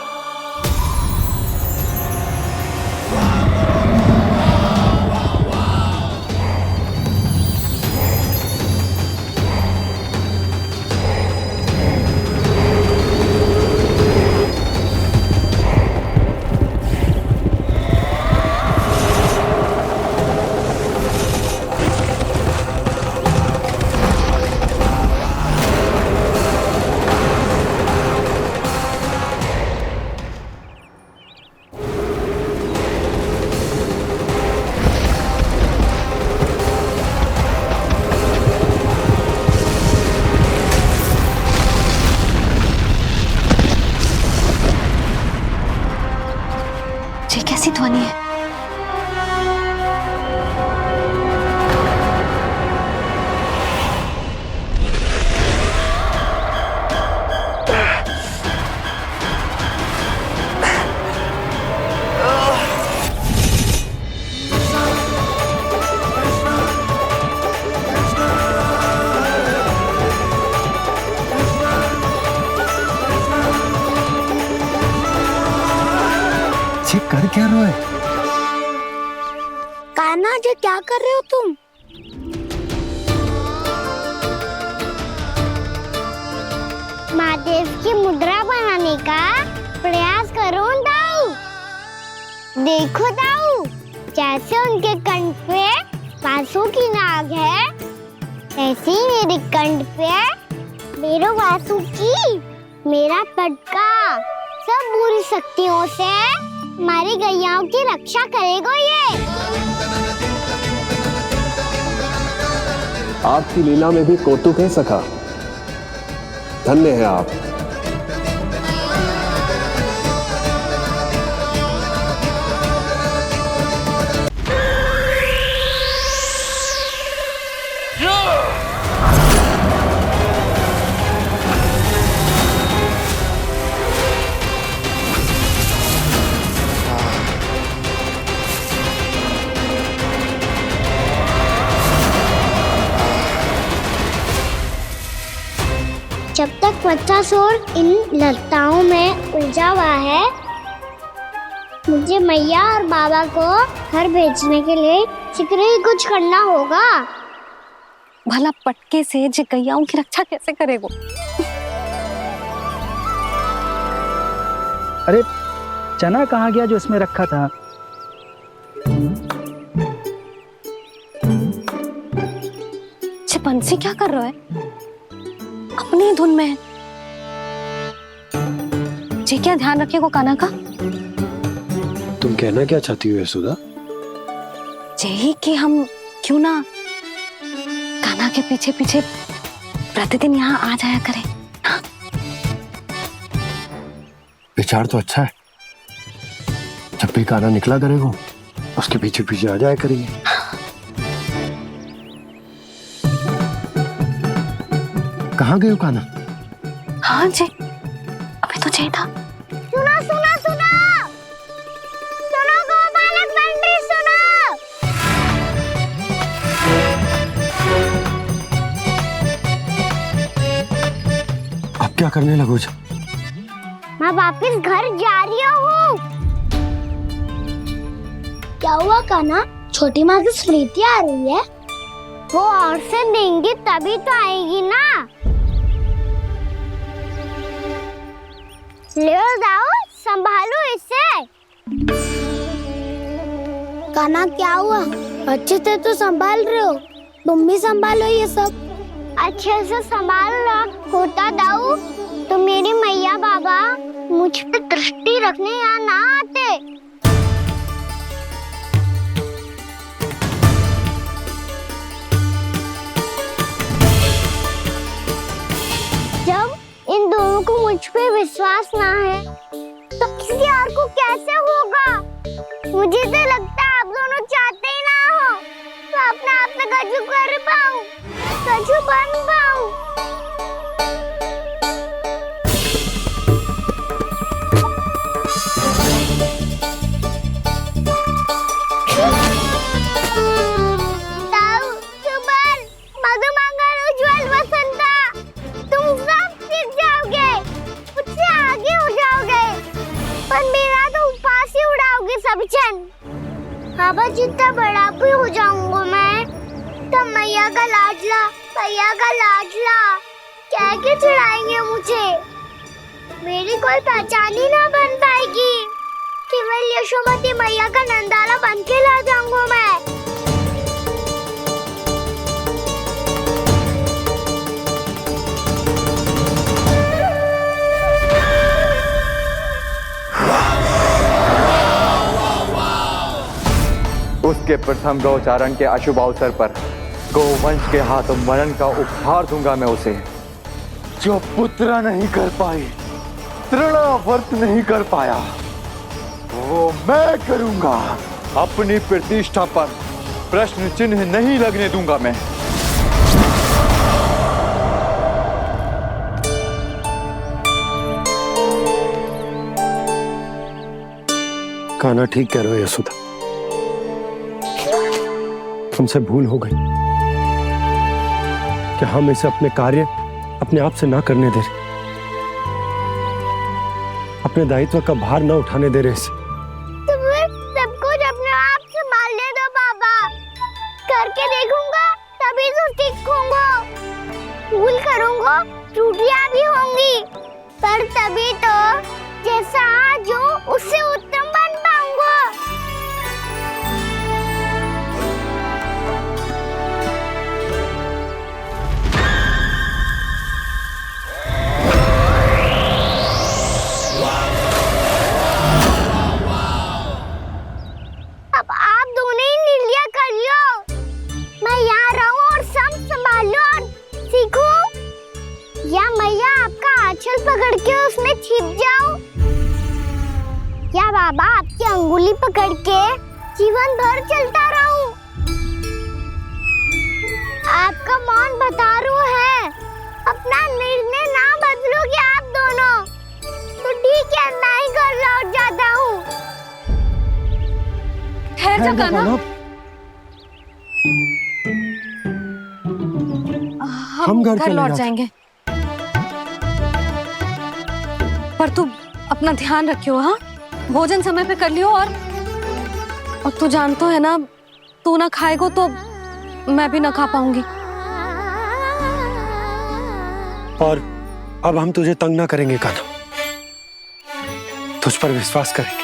रोए? कान्हा जी क्या कर रहे हो तुम? महादेव की मुद्रा बनाने का प्रयास करो दाऊ। देखो दाऊ, जैसे उनके कंठ पे वासु की नाग है, ऐसे ही मेरे कंठ पे मेरे वासु की मेरा पटका सब बुरी शक्तियों से हमारी गैयाओं की रक्षा करेगा ये। आपकी लीला में भी कौतुक है सखा। धन्य है आप। जब तक बच्चासुर इन लताओं में उलझा हुआ है, मुझे मैया और बाबा को घर भेजने के लिए शीघ्र ही कुछ करना होगा। भला पटके से गैयाओं की रक्षा कैसे करेगो? अरे चना कहाँ गया जो इसमें रखा था? बंसी क्या कर रहा है? अपनी धुन में है। जी क्या ध्यान रखेगो कान्हा का? तुम कहना क्या चाहती हो यशोदा? यही कि हम क्यों ना कान्हा के पीछे पीछे प्रतिदिन यहाँ आ जाया करें। हाँ? विचार तो अच्छा है। जब भी कान्हा निकला करेगा उसके पीछे पीछे आ जाया करेंगे। कहाँ गए हो कान्हा? हाँ जी, अभी तो चाहिए था। सुनो सुनो सुनो सुनो गोपालक पंडित सुनो। अब क्या करने लगो? मैं वापस घर जा रही हूँ। क्या हुआ कान्हा? छोटी माँ की स्मृति आ रही है। वो और से देंगे तभी तो आएगी ना। ले जाओ, संभालो इसे। कान्हा क्या हुआ? अच्छे से तो संभाल रहे हो, तुम भी संभालो ये सब। अच्छे से संभाल लो होता दाऊ तो मेरी मैया बाबा मुझ पे दृष्टि रखने यहाँ ना आते। जब इन दोनों को मुझ पे विश्वास ना है तो किसी और को कैसे होगा? मुझे तो लगता है आप दोनों चाहते ही ना हो तो अपने आप में गजू कर पाऊं, गजू बन पाऊं। बाबा जितना बड़ा भी हो जाऊंगा मैं तो मैया का लाडला कह के चिढ़ाएंगे मुझे। मेरी कोई पहचान ही ना बन पाएगी। केवल यशोमती मैया का नंदाला बन के ला जाऊंगा मैं। उसके प्रथम गौचारण के अशुभ अवसर पर गोवंश के हाथों मरण का उपहार दूंगा मैं उसे। जो पुत्र नहीं कर पाई, तृणावर्त नहीं कर पाया, वो मैं करूंगा। अपनी प्रतिष्ठा पर प्रश्न चिन्ह नहीं लगने दूंगा मैं। कान्हा ठीक कह रहे हो यशोदा, हमसे भूल हो गई कि हम इसे अपने कार्य अपने आप से ना करने दे रहे, अपने दायित्व का भार ना उठाने दे रहे इसे। तो फिर वो त्रुटियां भी होंगी, पर तभी तो जैसा आज हूँ उससे उत्तम बन पाऊंगा। अब आप दोनों ही निर्णय कर लो, मैं यहाँ रहूं और सब संभालूं और सीखूं, या मैया आपका आंचल पकड़ के उसमें छिप जाऊं, या बाबा आपकी अंगुली पकड़ के जीवन भर चलता रहूं। आपका मौन बतारू है, अपना निर्णय ना बदलोगे आप दोनों तो ठीक है, मैं ही घर लौट जाता हूँ। ठहर जा कान्हा, हम घर लौट जाएंगे, पर तू अपना ध्यान रखियो। हाँ, भोजन समय पे कर लियो, और तू जानतो है ना, तू ना खाएगो तो मैं भी ना खा पाऊंगी। और अब हम तुझे तंग ना करेंगे कान्हा, तुझ पर विश्वास करेंगे।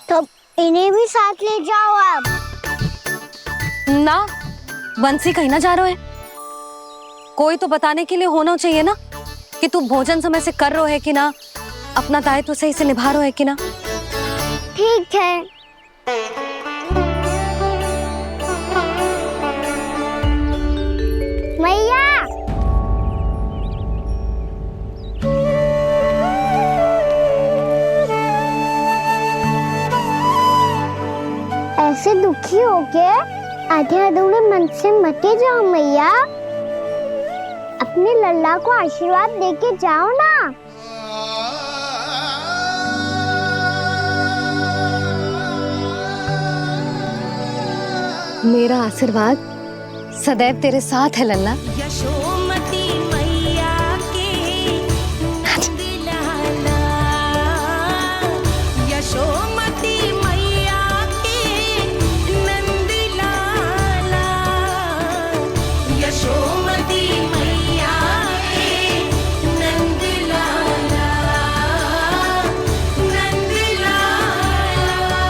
तो इन्हें भी साथ ले जाओ आप। ना, बंसी कहीं ना जा रहे है, कोई तो बताने के लिए होना चाहिए ना कि तू भोजन समय से कर रहे है कि ना, अपना दायित्व सही से निभा रहे है कि ना। ठीक है। मैया, ऐसे दुखी हो के आधे अधूरे मन से मत जाओ मैया, अपने लल्ला को आशीर्वाद देके जाओ ना। मेरा आशीर्वाद सदैव तेरे साथ है लल्ला। यशोमती मैया के नंद लाला, यशोमती मैया के नंद लाला, यशोमती मैया के नंद लाला, नंद लाला।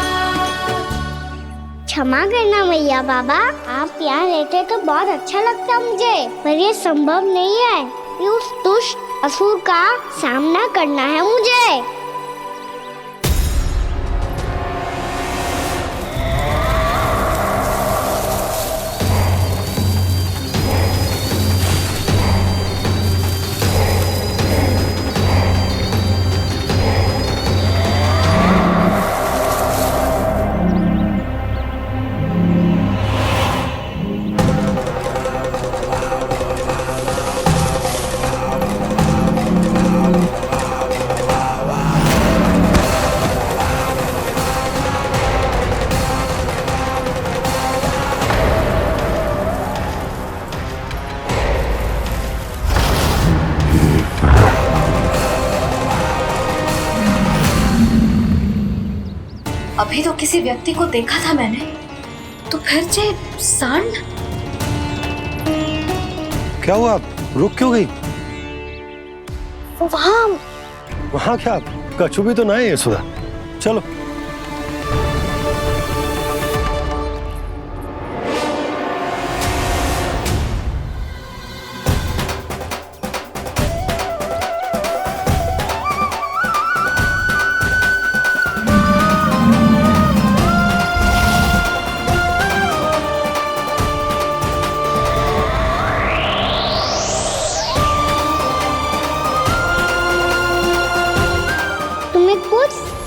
क्षमा करना मैया बाबा, आप यहाँ रहते तो बहुत अच्छा लगता मुझे, पर ये संभव नहीं है कि उस दुष्ट असुर का सामना करना है मुझे। अभी तो किसी व्यक्ति को देखा था मैंने, तो फिर से सांड। क्या हुआ, रुक क्यों गई? वहाँ क्या, कछु भी तो ना है यशोदा, चलो।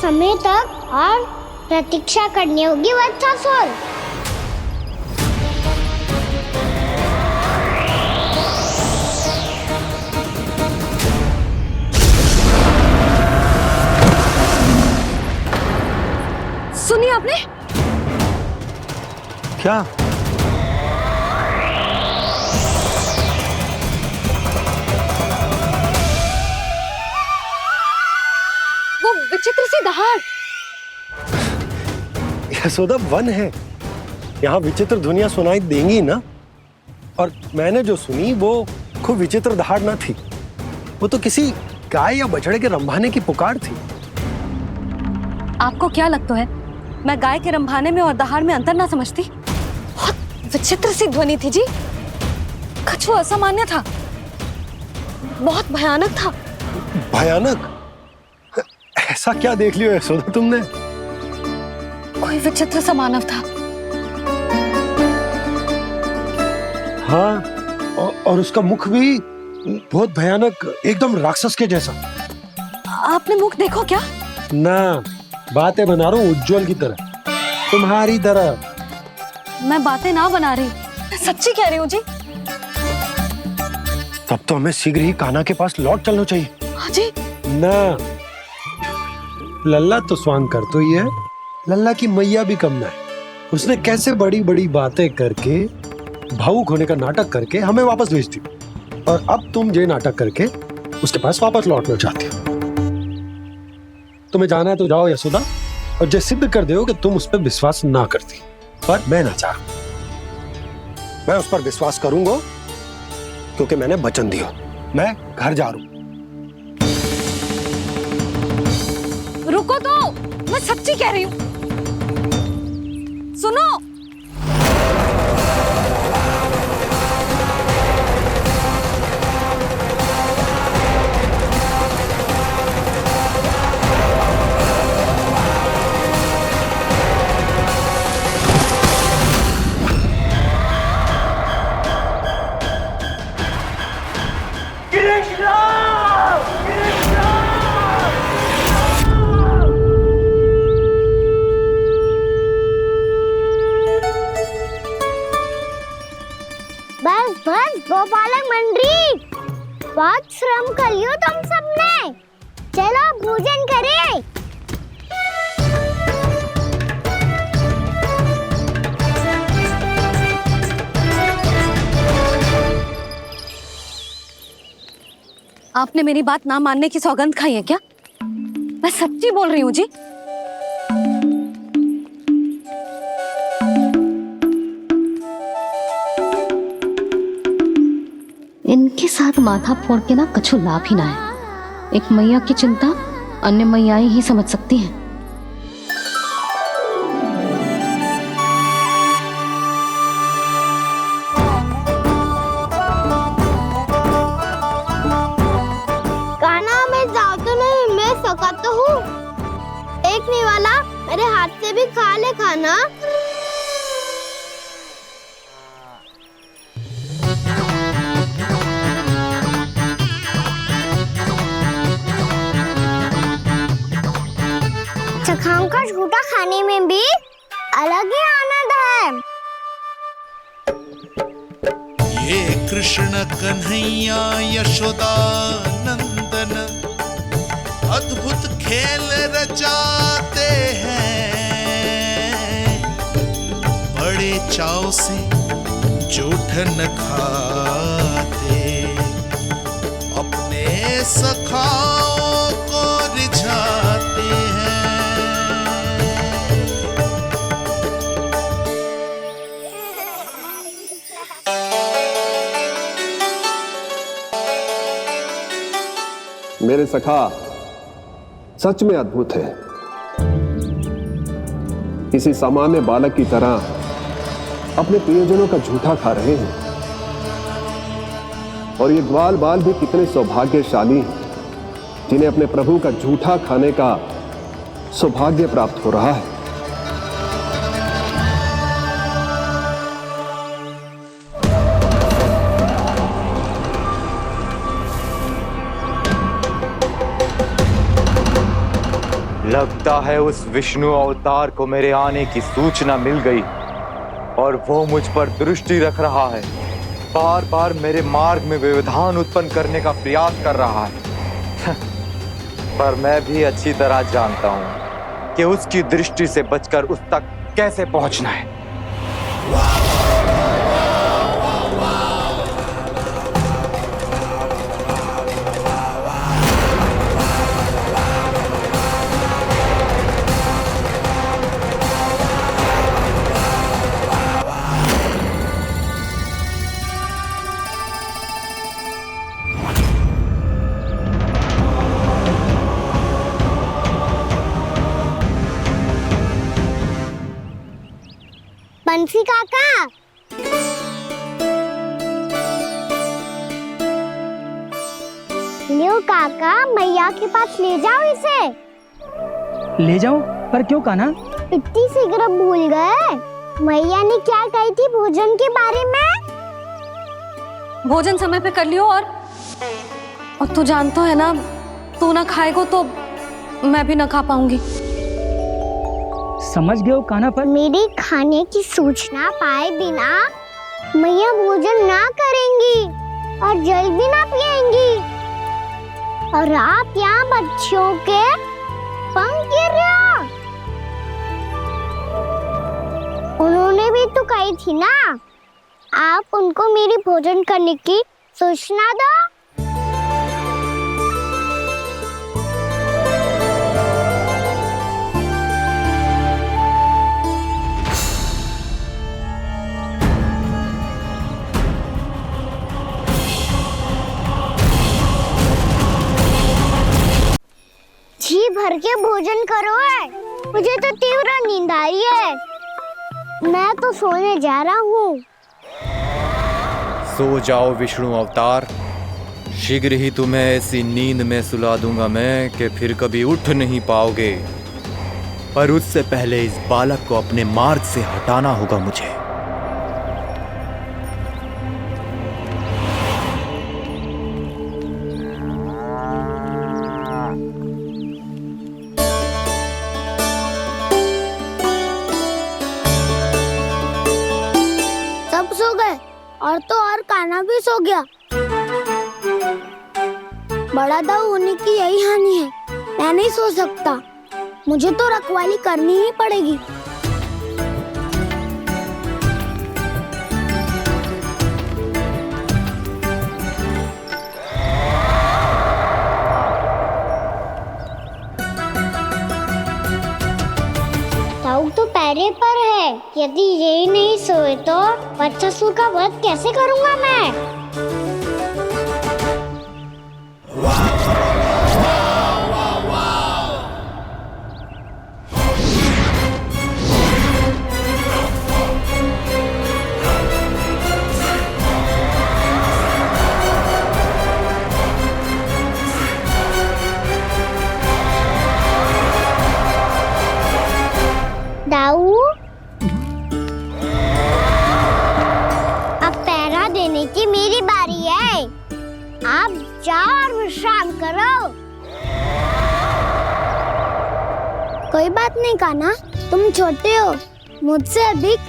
समय तक और प्रतीक्षा करनी होगी वत्सासुर। सुनिए आपने क्या? वो विचित्र सी दहाड़। यशोदा वन है, यहाँ विचित्र ध्वनियां सुनाई देंगी ना। और मैंने जो सुनी वो खूब विचित्र दहाड़ न थी, वो तो किसी गाय या बछड़े के रंभाने की पुकार थी। आपको क्या लगता है मैं गाय के रंभाने में और दहाड़ में अंतर ना समझती? बहुत विचित्र सी ध्वनि थी जी, कुछ वो असामान्य था, बहुत भयानक था। भयानक? ऐसा क्या देख लियो यशोदा तुमने? कोई विचित्र सा मानव था। हाँ, और उसका मुख भी बहुत भयानक, एकदम राक्षस के जैसा। आपने मुख देखो क्या? ना, बातें बना रहा हूँ उज्जवल की तरह, तुम्हारी तरह। मैं बातें ना बना रही, मैं सच्ची कह रही हूँ जी। तब तो हमें शीघ्र ही कान्हा के पास लौट चलना चाहिए। हाँ जी। ना, लल्ला तो स्वांग कर तो ही है, लल्ला की मैया भी कम ना है। उसने कैसे बड़ी बड़ी बातें करके, भावुक होने का नाटक करके हमें वापस भेज दी, और अब तुम ये नाटक करके उसके पास वापस लौटना चाहते हो। तुम्हें जाना है तो जाओ यशोदा, और जो सिद्ध कर दो कि तुम उस पर विश्वास ना करती, पर मैं ना चाह, मैं उस पर विश्वास करूंगा क्योंकि मैंने वचन दिया। मैं घर जा रहा हूं। रुको तो, मैं सच्ची कह रही हूँ, सुनो। बस बस गोपालक मंडली, बहुत श्रम कर लियो तुम सबने, चलो भोजन करें। आपने मेरी बात ना मानने की सौगंध खाई है क्या? मैं सच्ची बोल रही हूँ जी। इनके साथ माथा फोड़ के ना कछु लाभ ही ना है। एक मैया की चिंता अन्य मैयाएं ही समझ सकती हैं। कान्हा मैं जाऊँ तो नहीं, मैं सका तो हूँ, एक नहीं वाला मेरे हाथ से भी खा ले खाना। चखाओं का झूठा खाने में भी अलग ही आनंद है। ये कृष्ण कन्हैया यशोदा नंदन अद्भुत खेल रचाते हैं, बड़े चाव से जूठन खाते, अपने सखाओं को रिझाते हैं। मेरे सखा सच में अद्भुत है। किसी सामान्य बालक की तरह अपने प्रियजनों का झूठा खा रहे हैं, और ये ग्वाल बाल भी कितने सौभाग्यशाली हैं जिन्हें अपने प्रभु का झूठा खाने का सौभाग्य प्राप्त हो रहा है। लगता है उस विष्णु अवतार को मेरे आने की सूचना मिल गई और वो मुझ पर दृष्टि रख रहा है, बार बार मेरे मार्ग में व्यवधान उत्पन्न करने का प्रयास कर रहा है। पर मैं भी अच्छी तरह जानता हूं कि उसकी दृष्टि से बचकर उस तक कैसे पहुंचना है। बंसी काका। लियो काका, मैया के पास ले जाओ इसे। ले जाओ? पर क्यों कान्हा? इतनी शीघ्र भूल गए? मैया ने क्या कही थी भोजन के बारे में? भोजन समय पे कर लियो। और तू जानता है ना, तू ना खाएगा तो मैं भी ना खा पाऊंगी। समझ गए हो कान्हा? पर मेरे खाने की सूचना पाए बिना मैया भोजन ना करेंगी और जल भी ना पिएंगी। और आप यहाँ बच्चों के पंख गिर रहे हो। उन्होंने भी तो कही थी ना, आप उनको मेरी भोजन करने की सूचना दो। जी भर के भोजन करो है, मुझे तो तीव्र नींद आई है। मैं तो सोने जा रहा हूँ। सो जाओ विष्णु अवतार, शीघ्र ही तुम्हें ऐसी नींद में सुला दूंगा मैं कि फिर कभी उठ नहीं पाओगे। पर उससे पहले इस बालक को अपने मार्ग से हटाना होगा मुझे। सब सो गए और तो और कान्हा भी सो गया। बड़ा दाऊ होने की यही हानि है, मैं नहीं सो सकता। मुझे तो रखवाली करनी ही पड़ेगी। ताऊ तो पैरे पर है। यदि यही नहीं सोए तो बच्चासुर का वध कैसे करूंगा मैं? दाऊ, अब पहरा देने की मेरी बारी है। आप जाओ और विश्राम करो। कोई बात नहीं कान्हा, तुम छोटे हो, मुझसे अधिक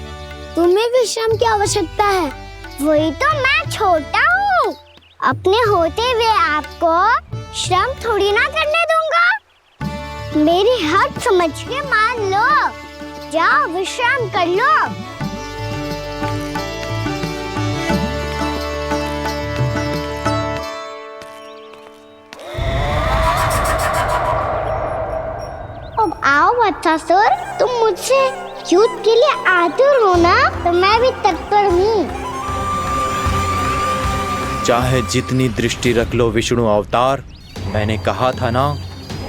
तुम्हें विश्राम की आवश्यकता है। वही तो, मैं छोटा हूँ। अपने होते हुए आपको श्रम थोड़ी ना करने दूंगा। मेरी हद समझ के मान लो। जाओ विश्राम कर लो। अब आओ बच्चासुर, तुम मुझसे युद्ध के लिए आतुर हो ना, तो मैं भी तत्पर हूँ। चाहे जितनी दृष्टि रख लो विष्णु अवतार, मैंने कहा था ना,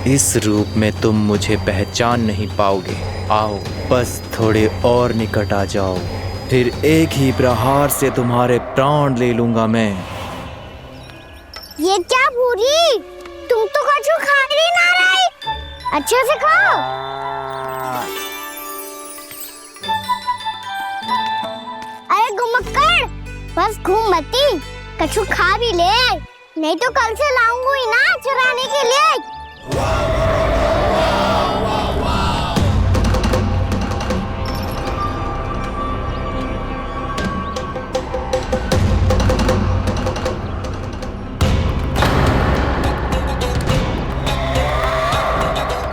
इस रूप में तुम मुझे पहचान नहीं पाओगे। आओ, बस थोड़े और निकट आ जाओ, फिर एक ही प्रहार से तुम्हारे प्राण ले लूंगा मैं। ये क्या भूरी, तुम तो कछु खा ही ना रही। अच्छे से खाओ। अरे घुमक्कड़, बस घूम मती, कछु खा भी ले, नहीं तो कल से लाऊंगा ही ना चुराने के लिए।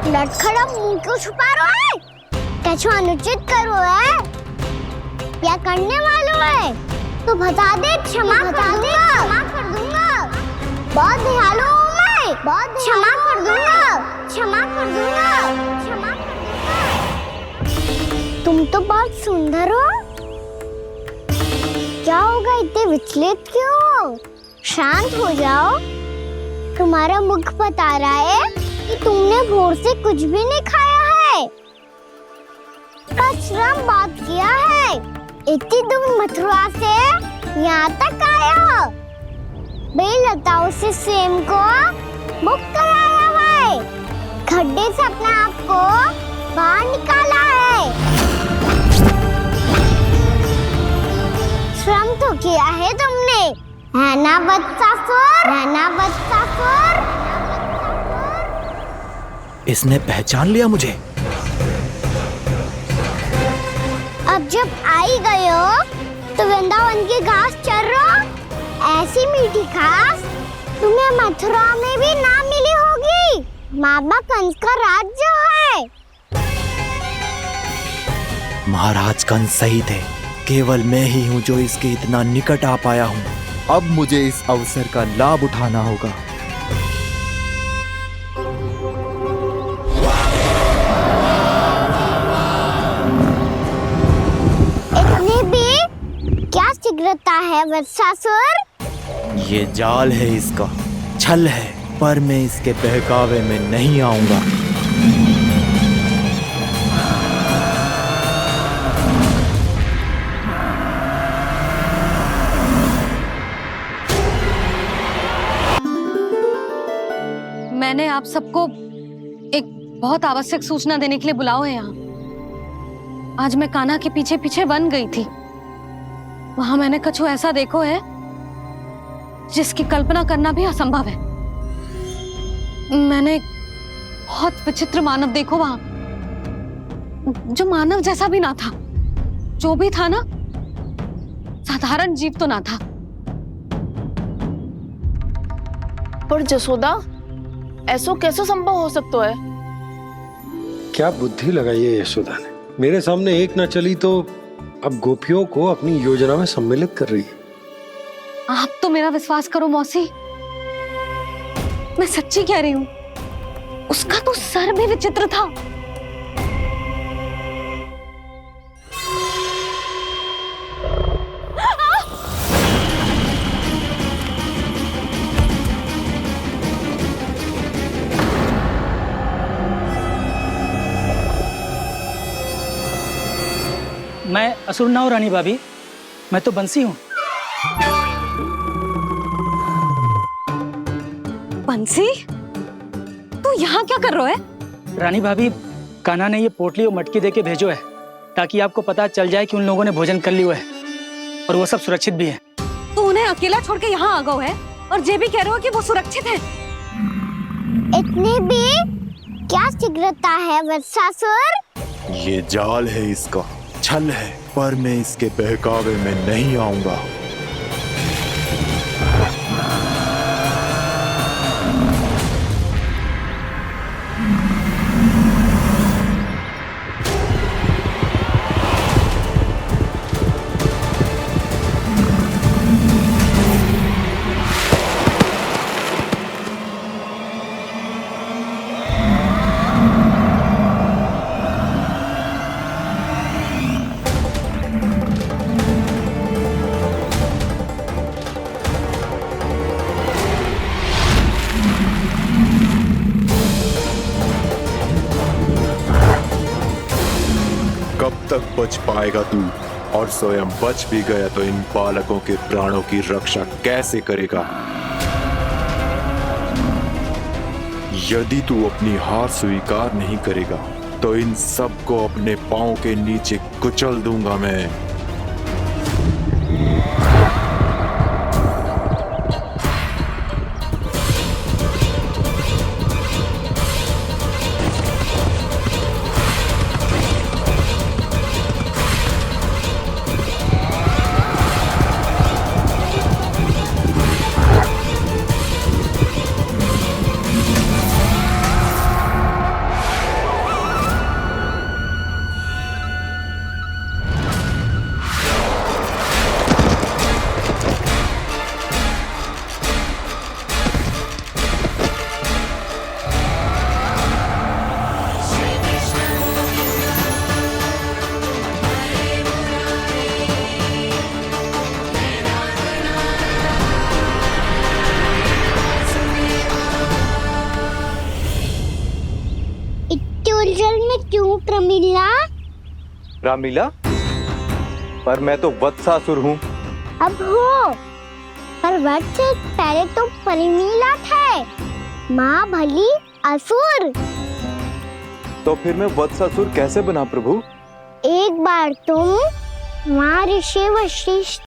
लटखड़ा मुंह क्यों छुपा रहा है? कछु अनुचित करो है या करने वालों है तो बता दे, क्षमा कर दूंगा। बहुत दयालु हूँ मैं, बहुत क्षमा कर दूंगा। तुम तो बहुत सुंदर हो। क्या होगा, इतने विचलित क्यों हो? शांत हो जाओ। तुम्हारा मुख बता रहा है कि तुमने भोर से कुछ भी नहीं खाया है, बस श्रम बहुत किया है। इतनी दूर मथुरा से यहाँ तक आए हो? बेलताओं से स्वयं को मुक्त कराया है, खड्डे से अपने आप को बाहर निकाला है। श्रम तो किया है तुमने, है ना वत्सासुर? है ना वत्सासुर? इसने पहचान लिया मुझे। अब जब आई गए हो तो वृंदावन की घास चर रहो। ऐसी मीठी घास तुम्हें मथुरा में भी ना मिली होगी। बाबा कंस का राज्य है। महाराज कंस सही थे, केवल मैं ही हूँ जो इसके इतना निकट आ पाया हूँ। अब मुझे इस अवसर का लाभ उठाना होगा। इतने भी क्या शीघ्रता है वत्सासुर? ये जाल है इसका, छल है, पर मैं इसके बहकावे में नहीं आऊंगा। मैंने आप सबको एक बहुत आवश्यक सूचना देने के लिए बुलाओ है यहाँ। आज मैं कान्हा के पीछे पीछे वन गई थी। वहां मैंने कछु ऐसा देखो है जिसकी कल्पना करना भी असंभव है। मैंने एक बहुत विचित्र मानव देखो वहां, जो मानव जैसा भी ना था। जो भी था ना, साधारण जीव तो ना था। पर जसोदा, ऐसो कैसे संभव हो सकता है? क्या बुद्धि लगाई है यशोदा ने। मेरे सामने एक ना चली तो अब गोपियों को अपनी योजना में सम्मिलित कर रही है। आप तो मेरा विश्वास करो मौसी, मैं सच्ची कह रही हूँ। उसका तो सर भी विचित्र था। मैं असुर ना हूँ रानी भाभी, मैं तो बंसी हूँ। बंसी, तू यहाँ क्या कर रहा है? रानी भाभी, कान्हा ने ये पोटली और मटकी देके भेजो है ताकि आपको पता चल जाए कि उन लोगों ने भोजन कर लिया है और वो सब सुरक्षित भी है। तू उन्हें अकेला छोड़ के यहाँ आ गया है और ये भी कह रहे हो कि वो सुरक्षित है। इतने भी क्या शीघ्रता है वत्सासुर? ये जाल है इसका, छल है, पर मैं इसके बहकावे में नहीं आऊंगा। कब तक बच पाएगा तू? और स्वयं बच भी गया तो इन बालकों के प्राणों की रक्षा कैसे करेगा? यदि तू अपनी हार स्वीकार नहीं करेगा तो इन सबको अपने पांव के नीचे कुचल दूंगा मैं। उलझन में क्यों प्रमिला? रामलीला, पर मैं तो वत्सासुर हूँ। अब हो, पर वट से पहले तो परिमीला थे, माँ भली असुर। तो फिर मैं वत्सासुर कैसे बना प्रभु? एक बार तुम माँ ऋषि वशिष्ठ